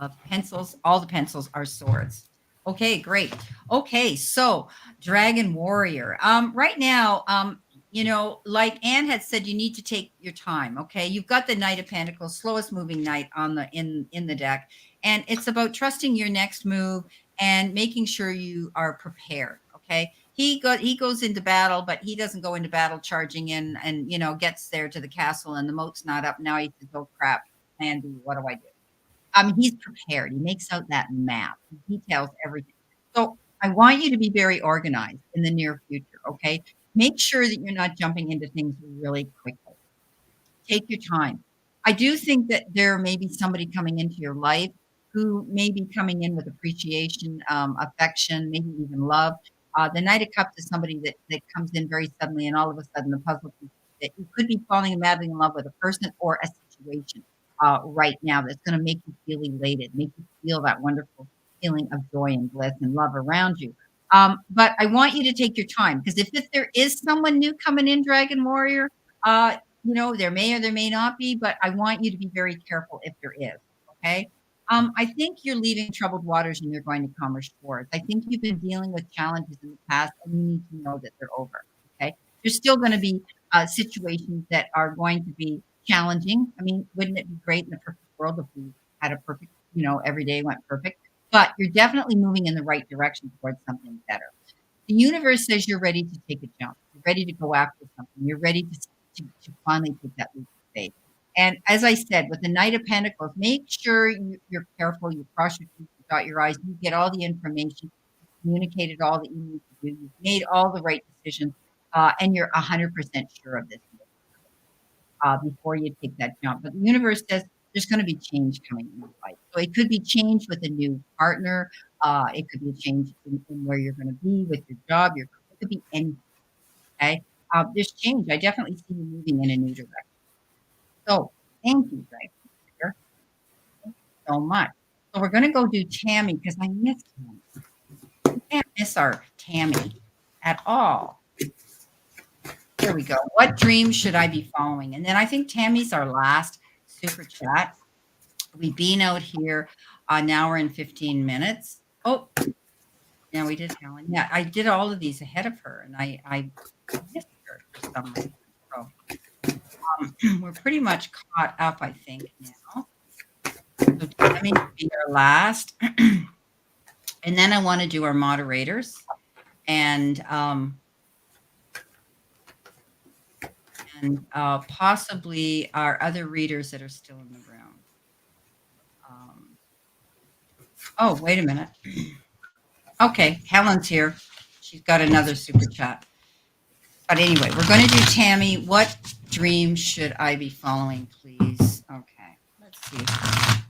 of pencils, all the pencils are swords. Okay, great. Okay, so Dragon Warrior. Right now, you know, like Anne had said, you need to take your time. Okay, you've got the Knight of Pentacles, slowest moving knight on the in the deck, and it's about trusting your next move and making sure you are prepared. Okay, he goes into battle, but he doesn't go into battle charging in, and you know, gets there to the castle and the moat's not up. Now he says, "Oh crap, plan B. What do I do?" He's prepared. He makes out that map. He details everything. So I want you to be very organized in the near future. Okay, make sure that you're not jumping into things really quickly. Take your time. I do think that there may be somebody coming into your life who may be coming in with appreciation, affection, maybe even love. The Knight of Cups is somebody that comes in very suddenly, and all of a sudden the puzzle piece that you could be falling madly in love with a person or a situation right now that's going to make you feel elated, make you feel that wonderful feeling of joy and bliss and love around you. But I want you to take your time, because if there is someone new coming in, Dragon Warrior, you know, there may or there may not be, but I want you to be very careful if there is. Okay. I think you're leaving troubled waters and you're going to calmer shores. I think you've been dealing with challenges in the past, and you need to know that they're over. Okay. There's still going to be situations that are going to be challenging. I mean, wouldn't it be great in the perfect world if we had a perfect, every day went perfect? But you're definitely moving in the right direction towards something better. The universe says you're ready to take a jump. You're ready to go after something. You're ready to finally take that leap of faith. And as I said, with the Knight of Pentacles, make sure you're careful. You cross your T's, you dot your I's, you get all the information, you communicated all that you need to do, you've made all the right decisions, and you're 100% sure of this before you take that jump. But the universe says there's going to be change coming in your life. So it could be change with a new partner. It could be a change in where you're going to be with your job. It could be anything. Okay. There's change. I definitely see you moving in a new direction. So thank you, Greg. Thank you so much. So we're going to go do Tammy because I miss Tammy. We can't miss our Tammy at all. Here we go. What dream should I be following? And then I think Tammy's our last super chat. We've been out here an hour and 15 minutes. Oh, yeah, we did Helen. Yeah, I did all of these ahead of her, and I missed her for some reason. So we're pretty much caught up, I think, now. So Tammy will be our last. And then I want to do our moderators and possibly our other readers that are still in the room. Oh, wait a minute. Okay, Helen's here. She's got another super chat. But anyway, we're going to do Tammy. What dream should I be following, please? Okay, let's see.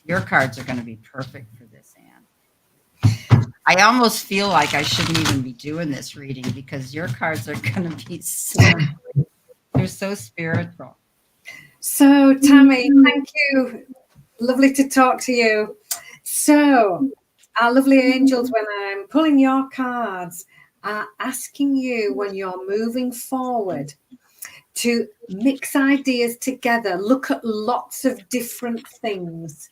Your cards are going to be perfect for this, Anne. I almost feel like I shouldn't even be doing this reading because your cards are going to be so great. They're so spiritual. So, Tammy, thank you. Lovely to talk to you. So, our lovely angels, when I'm pulling your cards, are asking you when you're moving forward to mix ideas together, look at lots of different things.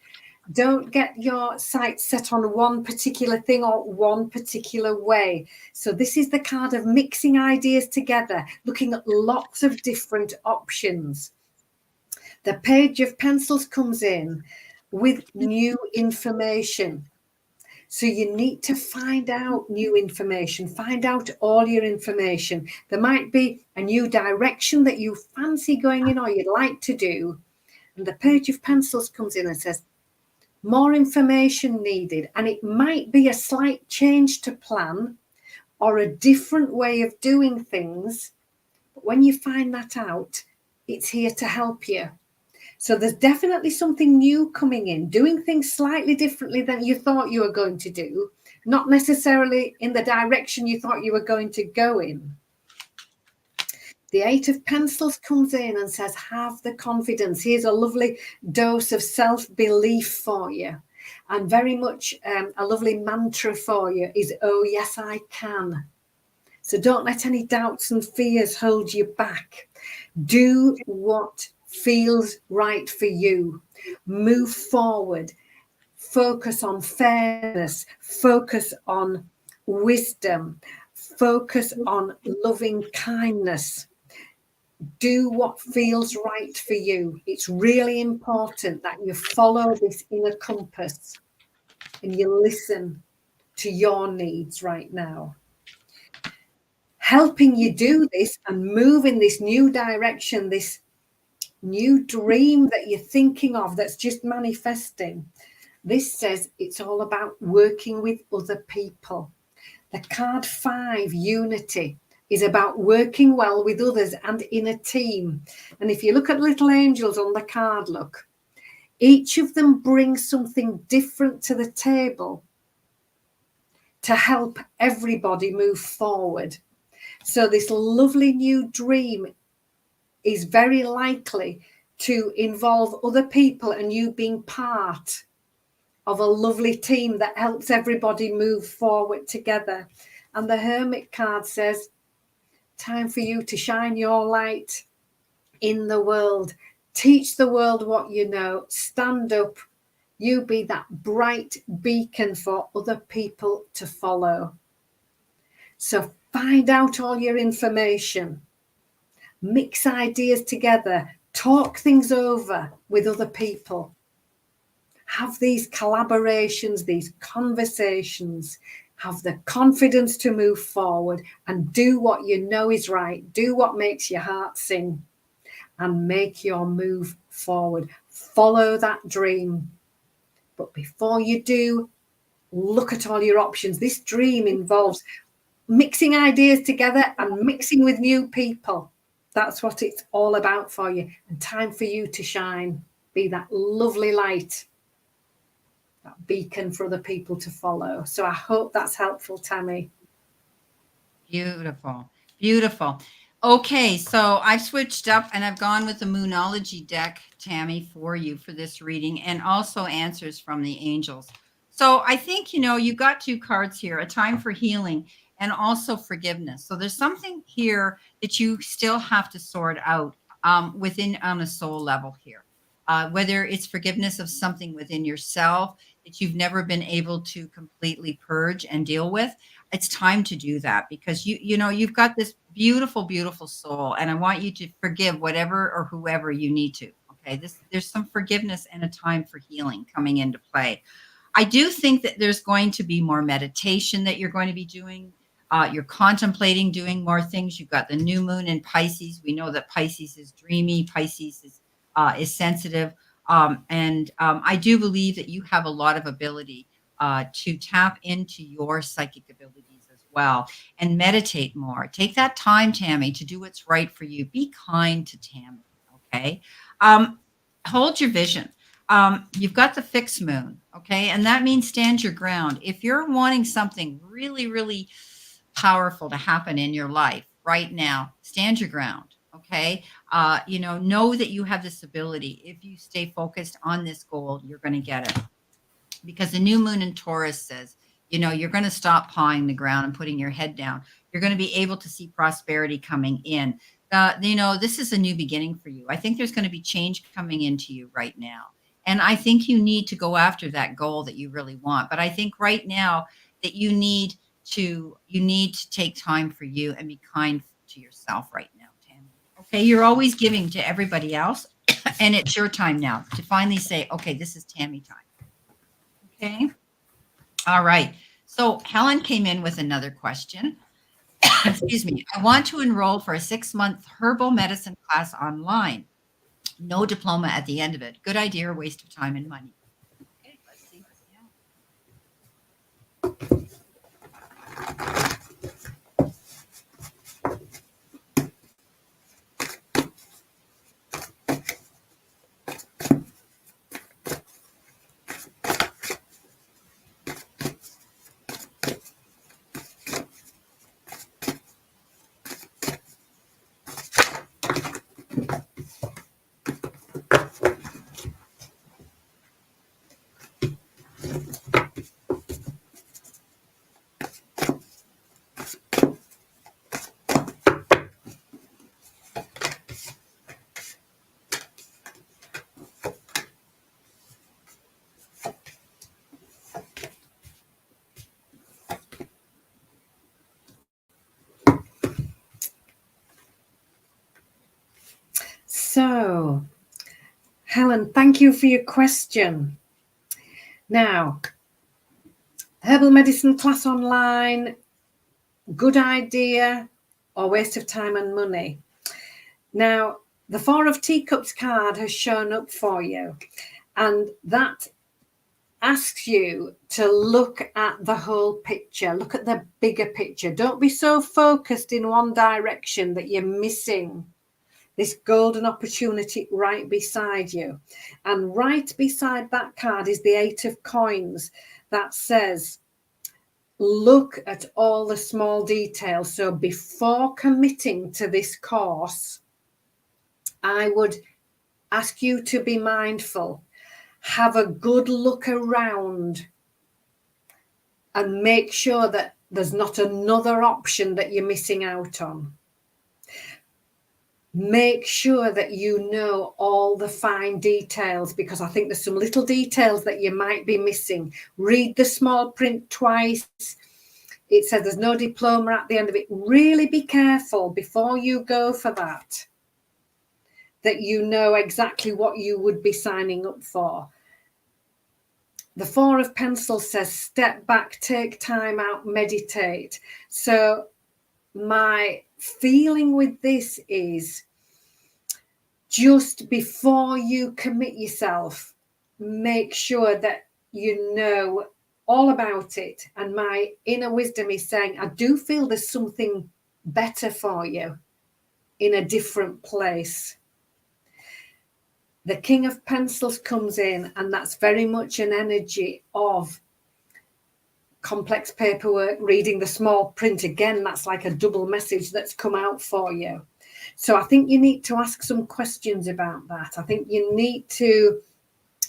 Don't get your sights set on one particular thing or one particular way. So this is the card of mixing ideas together, looking at lots of different options. The Page of Pencils comes in with new information. So you need to find out new information, find out all your information. There might be a new direction that you fancy going in or you'd like to do. And the Page of Pencils comes in and says, more information needed. And it might be a slight change to plan or a different way of doing things. But when you find that out, it's here to help you. So there's definitely something new coming in, doing things slightly differently than you thought you were going to do, not necessarily in the direction you thought you were going to go in. The Eight of Pencils comes in and says, have the confidence. Here's a lovely dose of self-belief for you. And very much a lovely mantra for you is, oh, yes, I can. So don't let any doubts and fears hold you back. Do what feels right for you. Move forward. Focus on fairness. Focus on wisdom. Focus on loving kindness. Do what feels right for you. It's really important that you follow this inner compass and you listen to your needs right now. Helping you do this and move in this new direction, this new dream that you're thinking of that's just manifesting. This says it's all about working with other people. The card 5, unity, is about working well with others and in a team. And if you look at little angels on the card, look, each of them brings something different to the table to help everybody move forward. So this lovely new dream is very likely to involve other people and you being part of a lovely team that helps everybody move forward together. And the Hermit card says, time for you to shine your light in the world. Teach the world what you know. Stand up. You be that bright beacon for other people to follow. So find out all your information. Mix ideas together. Talk things over with other people. Have these collaborations, these conversations. Have the confidence to move forward and do what you know is right. Do what makes your heart sing and make your move forward. Follow that dream. But before you do, look at all your options. This dream involves mixing ideas together and mixing with new people. That's what it's all about for you. And time for you to shine. Be that lovely light, that beacon for other people to follow. So I hope that's helpful, Tammy. Beautiful. Beautiful. Okay, so I've switched up and I've gone with the Moonology deck, Tammy, for you for this reading, and also answers from the angels. So I think, you've got two cards here, a time for healing and also forgiveness. So there's something here that you still have to sort out within on a soul level here. Whether it's forgiveness of something within yourself that you've never been able to completely purge and deal with, it's time to do that, because you've got this beautiful, beautiful soul, and I want you to forgive whatever or whoever you need to. Okay, there's some forgiveness and a time for healing coming into play. I do think that there's going to be more meditation that you're going to be doing. You're contemplating doing more things. You've got the new moon in Pisces. We know that Pisces is dreamy. Pisces is sensitive. And I do believe that you have a lot of ability to tap into your psychic abilities as well and meditate more. Take that time, Tammy, to do what's right for you. Be kind to Tammy, okay? Hold your vision. You've got the fixed moon, okay? And that means stand your ground. If you're wanting something really, really powerful to happen in your life right now, stand your ground. Okay. Know that you have this ability. If you stay focused on this goal, you're going to get it. Because the new moon in Taurus says, you're going to stop pawing the ground and putting your head down. You're going to be able to see prosperity coming in. This is a new beginning for you. I think there's going to be change coming into you right now. And I think you need to go after that goal that you really want. But I think right now that you need to take time for you and be kind to yourself right now, Tammy. Okay, you're always giving to everybody else, and it's your time now to finally say, okay, this is Tammy time. Okay. All right. So Helen came in with another question. Excuse me. I want to enroll for a 6-month herbal medicine class online. No diploma at the end of it. Good idea or waste of time and money? Okay, let's see. So, Helen, thank you for your question. Now, herbal medicine class online, good idea or waste of time and money? Now, the Four of Teacups card has shown up for you, and that asks you to look at the whole picture, look at the bigger picture. Don't be so focused in one direction that you're missing this golden opportunity right beside you. And right beside that card is the 8 of Coins that says, look at all the small details. So before committing to this course, I would ask you to be mindful. Have a good look around and make sure that there's not another option that you're missing out on. Make sure that you know all the fine details, because I think there's some little details that you might be missing. Read the small print twice. It says there's no diploma at the end of it. Really be careful before you go for that you know exactly what you would be signing up for. The Four of Pentacles says step back, take time out, meditate. So my feeling with this is just before you commit yourself, make sure that you know all about it. And my inner wisdom is saying, I do feel there's something better for you in a different place. The King of Pentacles comes in, and that's very much an energy of complex paperwork, reading the small print. Again, that's like a double message that's come out for you. So I think you need to ask some questions about that. I think you need to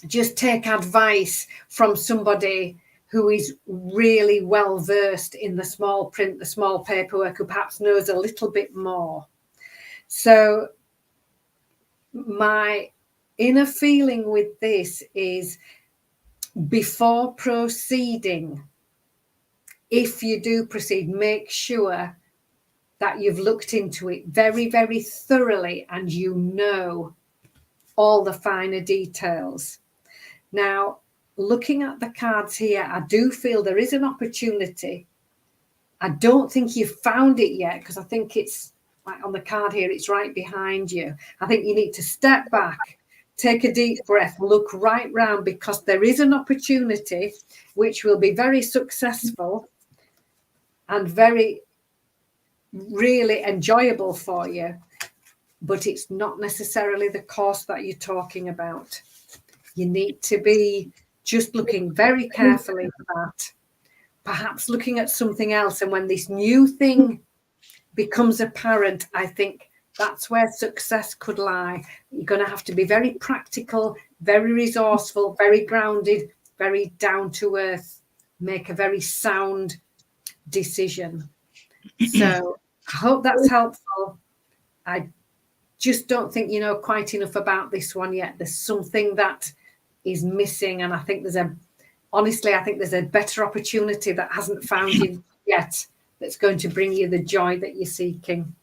just take advice from somebody who is really well versed in the small print, the small paperwork, who perhaps knows a little bit more. So my inner feeling with this is, before proceeding, if you do proceed, make sure that you've looked into it very, very thoroughly and you know all the finer details. Now, looking at the cards here, I do feel there is an opportunity. I don't think you've found it yet, because I think it's like on the card here, it's right behind you. I think you need to step back, take a deep breath, look right round, because there is an opportunity which will be very successful and very, really enjoyable for you, but it's not necessarily the course that you're talking about. You need to be just looking very carefully at that, perhaps looking at something else. And when this new thing becomes apparent, I think that's where success could lie. You're going to have to be very practical, very resourceful, very grounded, very down to earth, make a very sound decision. So I hope that's helpful. I just don't think you know quite enough about this one yet. There's something that is missing, and I think there's a better opportunity that hasn't found you yet, that's going to bring you the joy that you're seeking,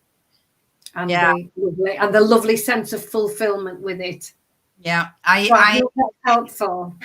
and the lovely sense of fulfillment with it. Yeah, I hope that's helpful.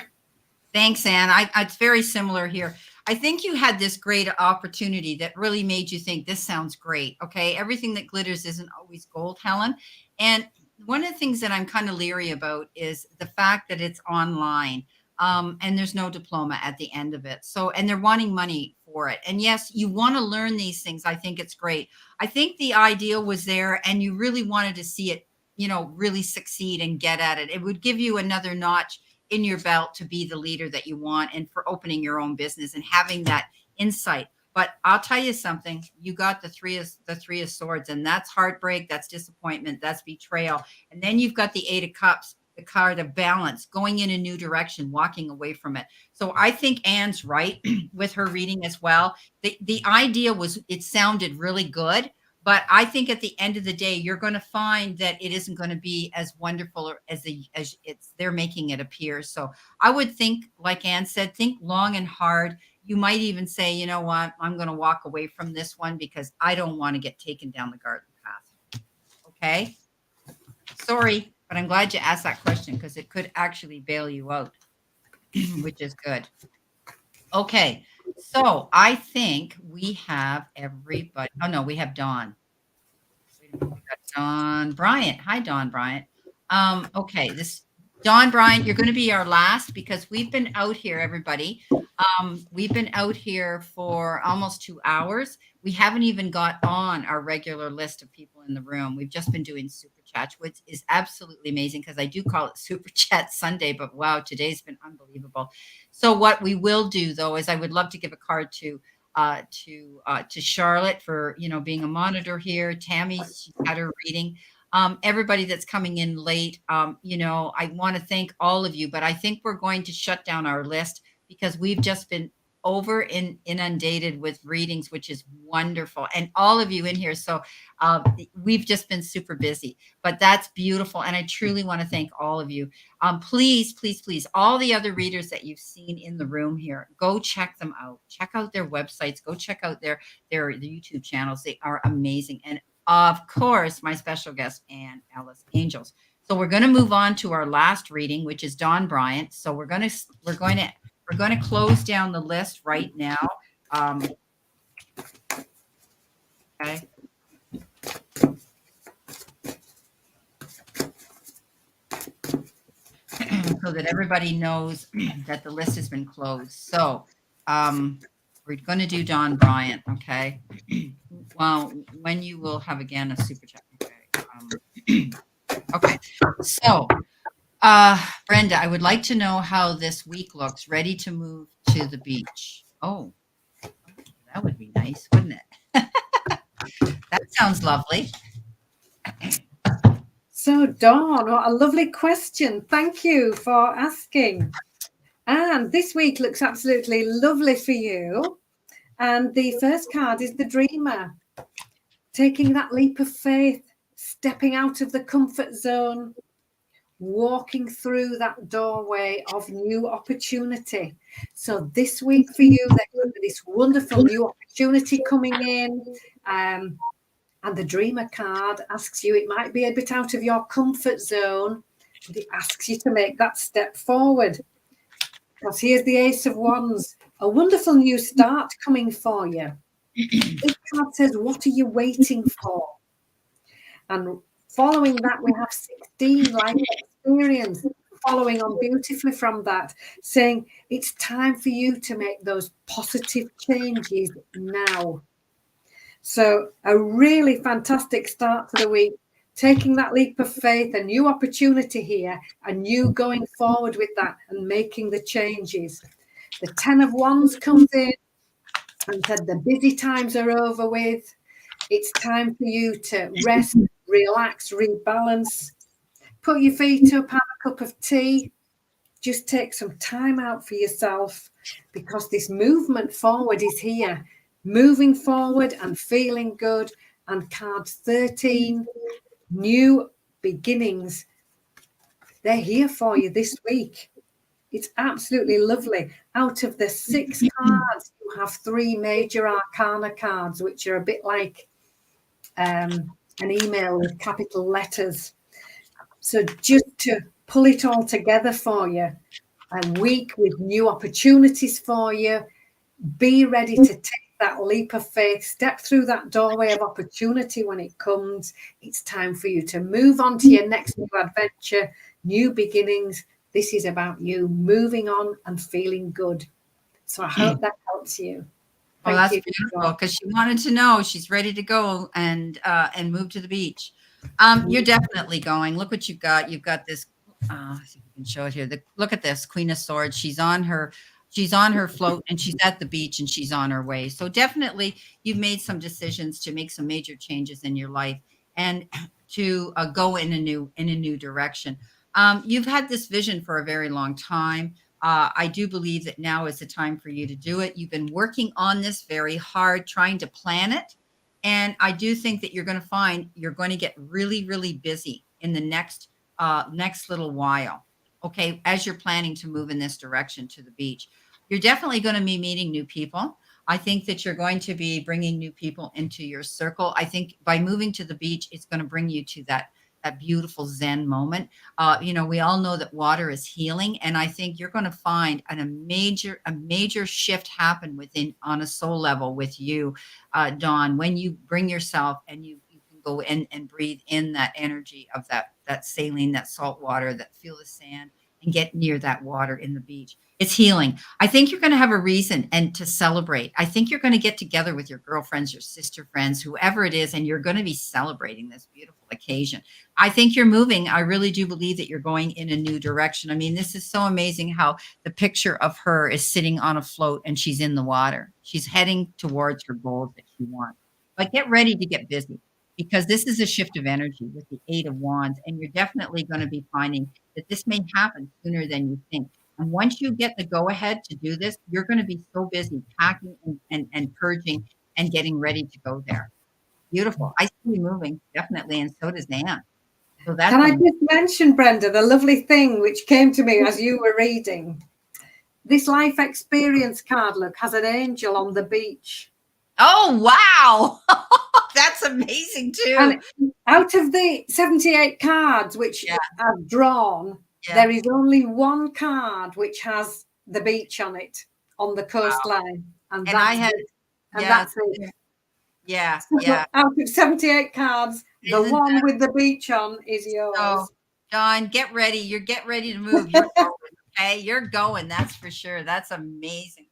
Thanks, Anne. It's very similar here. I think you had this great opportunity that really made you think, this sounds great. Okay. Everything that glitters isn't always gold, Helen. And one of the things that I'm kind of leery about is the fact that it's online, and there's no diploma at the end of it. So, and they're wanting money for it. And yes, you want to learn these things. I think it's great. I think the idea was there, and you really wanted to see it, really succeed and get at it. It would give you another notch in your belt to be the leader that you want, and for opening your own business and having that insight. But I'll tell you something, you got the three of swords, and that's heartbreak, that's disappointment, that's betrayal. And then you've got the 8 of cups, the card of balance, going in a new direction, walking away from it. So I think Anne's right with her reading as well. The idea was, it sounded really good, but I think at the end of the day, you're going to find that it isn't going to be as wonderful as they're making it appear. So I would think, like Anne said, think long and hard. You might even say, you know what, I'm going to walk away from this one because I don't want to get taken down the garden path. Okay. Sorry, but I'm glad you asked that question, because it could actually bail you out, which is good. Okay. So I think we have everybody. Oh no, we have Dawn. We got Dawn Bryant. Hi, Dawn Bryant. Okay, Dawn Bryant, you're going to be our last, because we've been out here, everybody. We've been out here for almost 2 hours. We haven't even got on our regular list of people in the room. We've just been doing super chats, which is absolutely amazing, because I do call it Super Chat Sunday, but wow, today's been unbelievable. So what we will do, though, is I would love to give a card to Charlotte for, being a monitor here. Tammy, she's had her reading. Everybody that's coming in late, I want to thank all of you, but I think we're going to shut down our list, because we've just been inundated with readings, which is wonderful. And all of you in here. So we've just been super busy, but that's beautiful. And I truly want to thank all of you. Please, please, please, all the other readers that you've seen in the room here, go check them out. Check out their websites. Go check out their YouTube channels. They are amazing. And of course, my special guest, Ellis Angels. So we're going to move on to our last reading, which is Don Bryant. So we're going to close down the list right now. Okay. So that everybody knows that the list has been closed. So we're going to do Don Bryant. Okay. Well, when you will have again a super chat. Okay. Okay. So, Brenda, I would like to know how this week looks. Ready to move to the beach. Oh, that would be nice, wouldn't it? That sounds lovely. So, Dawn, what a lovely question. Thank you for asking. And this week looks absolutely lovely for you. And the first card is the Dreamer. Taking that leap of faith, stepping out of the comfort zone, walking through that doorway of new opportunity. So this week for you, there's this wonderful new opportunity coming in. And the Dreamer card asks you, it might be a bit out of your comfort zone, but it asks you to make that step forward. Because here's the Ace of Wands, a wonderful new start coming for you. This card says, what are you waiting for? And following that, we have 16 life experience, following on beautifully from that, saying it's time for you to make those positive changes now. So a really fantastic start to the week, taking that leap of faith, a new opportunity here, and you going forward with that and making the changes. The 10 of Wands comes in and said the busy times are over with. It's time for you to rest, relax, rebalance, put your feet up, have a cup of tea, just take some time out for yourself, because this movement forward is here. Moving forward and feeling good. And card 13, new beginnings. They're here for you this week. It's absolutely lovely. Out of the 6 cards, you have 3 major arcana cards, which are a bit like an email with capital letters. So just to pull it all together for you, a week with new opportunities for you. Be ready to take that leap of faith, step through that doorway of opportunity when it comes. It's time for you to move on to your next new adventure, new beginnings. This is about you moving on and feeling good. So I hope that helps you. Well, that's beautiful, because she wanted to know she's ready to go and move to the beach. You're definitely going. Look what you've got. You've got this. See if you can show it here. Look at this Queen of Swords. She's on her float, and she's at the beach, and she's on her way. So definitely you've made some decisions to make some major changes in your life and to go in a new direction. You've had this vision for a very long time. I do believe that now is the time for you to do it. You've been working on this very hard, trying to plan it. And I do think that you're going to find you're going to get really, really busy in the next little while. Okay, as you're planning to move in this direction to the beach, you're definitely going to be meeting new people. I think that you're going to be bringing new people into your circle. I think by moving to the beach, it's going to bring you to that beautiful Zen moment. We all know that water is healing, and I think you're going to find a major shift happen on a soul level with you, Dawn, when you bring yourself and you can go in and breathe in that energy of that saline, that salt water, that feel the sand, and get near that water in the beach. It's healing. I think you're going to have a reason and to celebrate. I think you're going to get together with your girlfriends, your sister friends, whoever it is, and you're going to be celebrating this beautiful occasion. I think you're moving. I really do believe that you're going in a new direction. I mean, this is so amazing how the picture of her is sitting on a float and she's in the water. She's heading towards her goals that she wants. But get ready to get busy, because this is a shift of energy with the 8 of Wands, and you're definitely going to be finding that this may happen sooner than you think. And once you get the go ahead to do this, you're going to be so busy packing and purging and getting ready to go there. Beautiful. I see you moving, definitely. And so does Nan. So that's Can I just mention, Brenda, the lovely thing which came to me as you were reading? This life experience card, look, has an angel on the beach. Oh, wow. That's amazing too. And out of the 78 cards which I've drawn, there is only one card which has the beach on it, on the coastline. And that's it. Yeah, So yeah. out of 78 cards, the one with the beach on is yours. Oh, Dawn, get ready. Get ready to move. You're going, okay? You're going. That's for sure. That's amazing.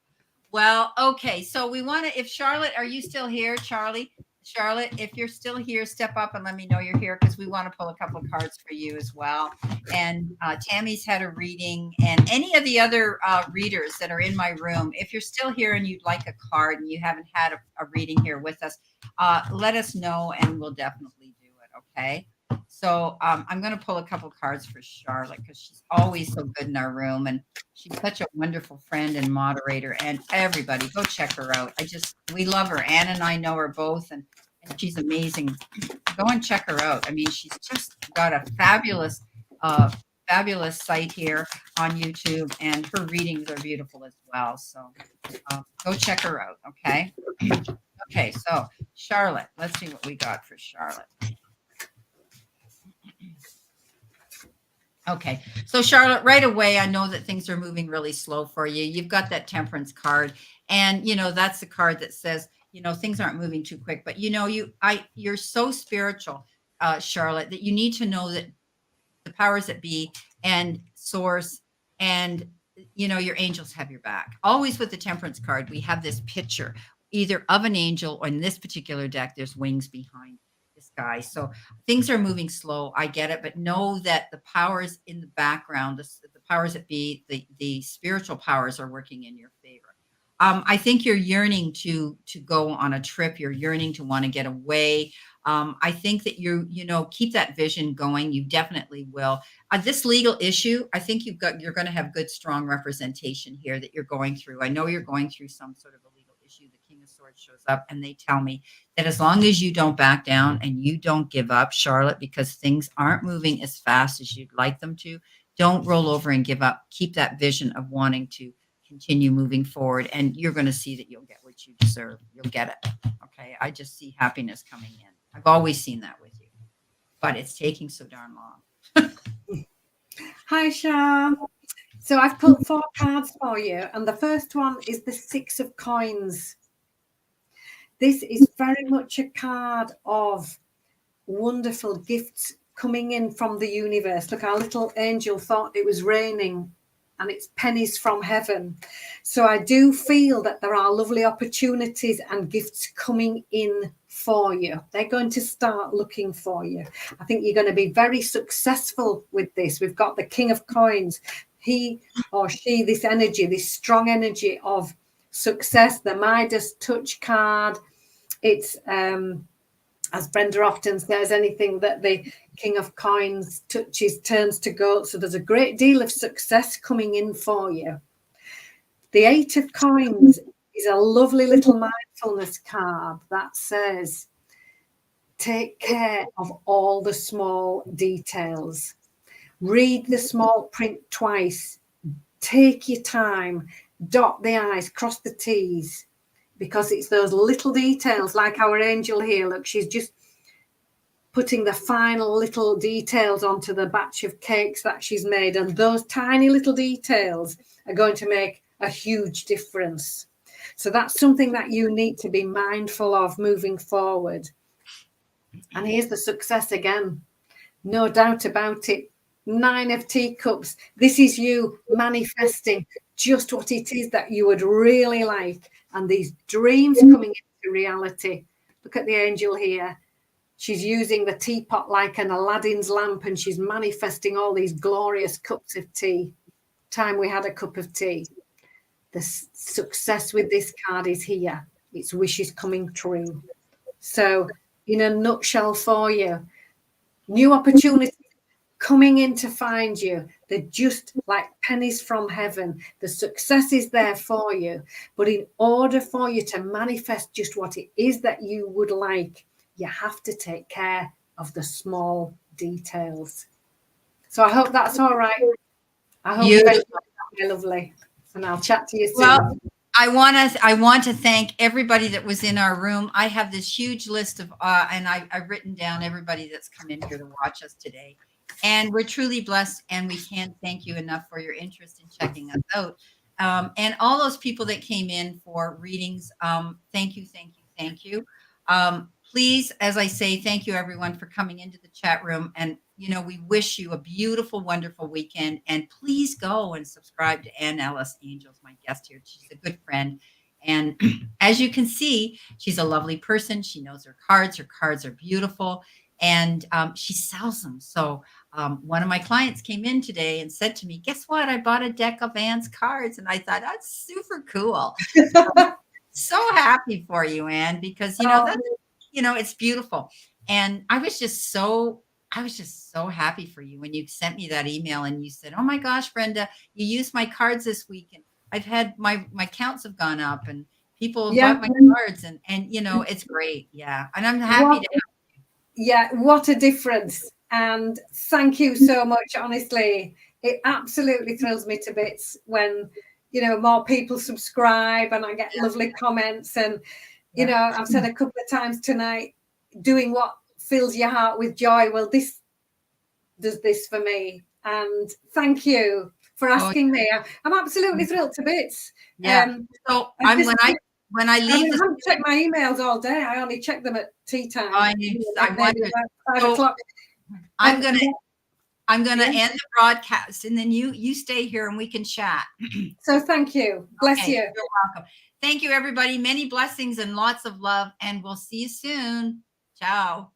Well, okay. So we want to, if Charlotte, are you still here, Charlotte, if you're still here, step up and let me know you're here because we want to pull a couple of cards for you as well. And Tammy's had a reading, and any of the other readers that are in my room, if you're still here and you'd like a card and you haven't had a reading here with us, let us know and we'll definitely do it. Okay. So I'm going to pull a couple cards for Charlotte because she's always so good in our room, and she's such a wonderful friend and moderator. And everybody, go check her out. We love her. Ann and I know her both, and she's amazing. Go and check her out. I mean, she's just got a fabulous site here on YouTube, and her readings are beautiful as well. So go check her out. Okay. Okay. So Charlotte, let's see what we got for Charlotte. Okay. So Charlotte, right away, I know that things are moving really slow for you. You've got that Temperance card, and that's the card that says, things aren't moving too quick, but you're so spiritual, Charlotte, that you need to know that the powers that be and source and, your angels have your back. Always with the Temperance card, we have this picture either of an angel, or in this particular deck, there's wings behind this guy. So things are moving slow. I get it, but know that the powers in the background, the powers that be, the spiritual powers are working in your favor. I think you're yearning to go on a trip. You're yearning to want to get away. I think that keep that vision going. You definitely will. This legal issue, I think you're going to have good, strong representation here that you're going through. I know you're going through some sort of a legal issue. The King of Swords shows up, and they tell me that as long as you don't back down and you don't give up, Charlotte, because things aren't moving as fast as you'd like them to, don't roll over and give up. Keep that vision of wanting to continue moving forward, and you're going to see that you'll get what you deserve. You'll get it. Okay. I just see happiness coming in. I've always seen that with you, but it's taking so darn long. Hi, Sharon. So I've pulled 4 cards for you, and the first one is the 6 of Coins. This is very much a card of wonderful gifts coming in from the universe. Look, our little angel thought it was raining, and it's pennies from heaven. So I do feel that there are lovely opportunities and gifts coming in for you. They're going to start looking for you. I think you're going to be very successful with this. We've got the King of Coins. He or she, this energy, this strong energy of success, the Midas touch card. It's, as Brenda often says, anything that the King of Coins touches turns to gold. So there's a great deal of success coming in for you. The 8 of Coins is a lovely little mindfulness card that says, take care of all the small details. Read the small print twice. Take your time. Dot the I's, cross the T's. Because it's those little details, like our angel here. Look, she's just putting the final little details onto the batch of cakes that she's made. And those tiny little details are going to make a huge difference. So that's something that you need to be mindful of moving forward. And here's the success again. No doubt about it. 9 of Teacups. This is you manifesting just what it is that you would really like. And these dreams coming into reality. Look at the angel here. She's using the teapot like an Aladdin's lamp, and she's manifesting all these glorious cups of tea. Time we had a cup of tea. The success with this card is here. Its wishes coming true. So in a nutshell for you, new opportunities coming in to find you. They're just like pennies from heaven. The success is there for you. But in order for you to manifest just what it is that you would like, you have to take care of the small details. So I hope that's all right. I hope you've enjoyed that, my lovely. And I'll chat to you soon. Well, I want to thank everybody that was in our room. I have this huge list of, and I've written down everybody that's come in here to watch us today. And we're truly blessed, and we can't thank you enough for your interest in checking us out. And all those people that came in for readings, thank you, thank you, thank you. Please, as I say, thank you everyone for coming into the chat room. And, you know, we wish you a beautiful, wonderful weekend. And please go and subscribe to Ann Ellis Angels, my guest here. She's a good friend. And as you can see, she's a lovely person. She knows her cards. Her cards are beautiful. And she sells them. So one of my clients came in today and said to me, guess what? I bought a deck of Ann's cards. And I thought, that's super cool. So happy for you, Ann, because, you know, that's, you know, it's beautiful. And I was just so happy for you when you sent me that email and you said, oh my gosh, Brenda, you used my cards this week. And I've had my counts have gone up and people have bought my cards and, you know, it's great. Yeah. And I'm happy to have you. Yeah. What a difference. And thank you so much. Honestly, it absolutely thrills me to bits when, you know, more people subscribe and I get lovely comments. And, you know, I've said a couple of times tonight, doing what fills your heart with joy. Well, this does this for me. And thank you for asking me. I'm absolutely thrilled to bits. Yeah. So when I leave, I haven't checked my emails all day. I only check them at tea time. I wonder. 5 o'clock. I'm gonna end the broadcast, and then you stay here and we can chat. So thank you. Bless you. You're welcome. Thank you, everybody. Many blessings and lots of love, and we'll see you soon. Ciao.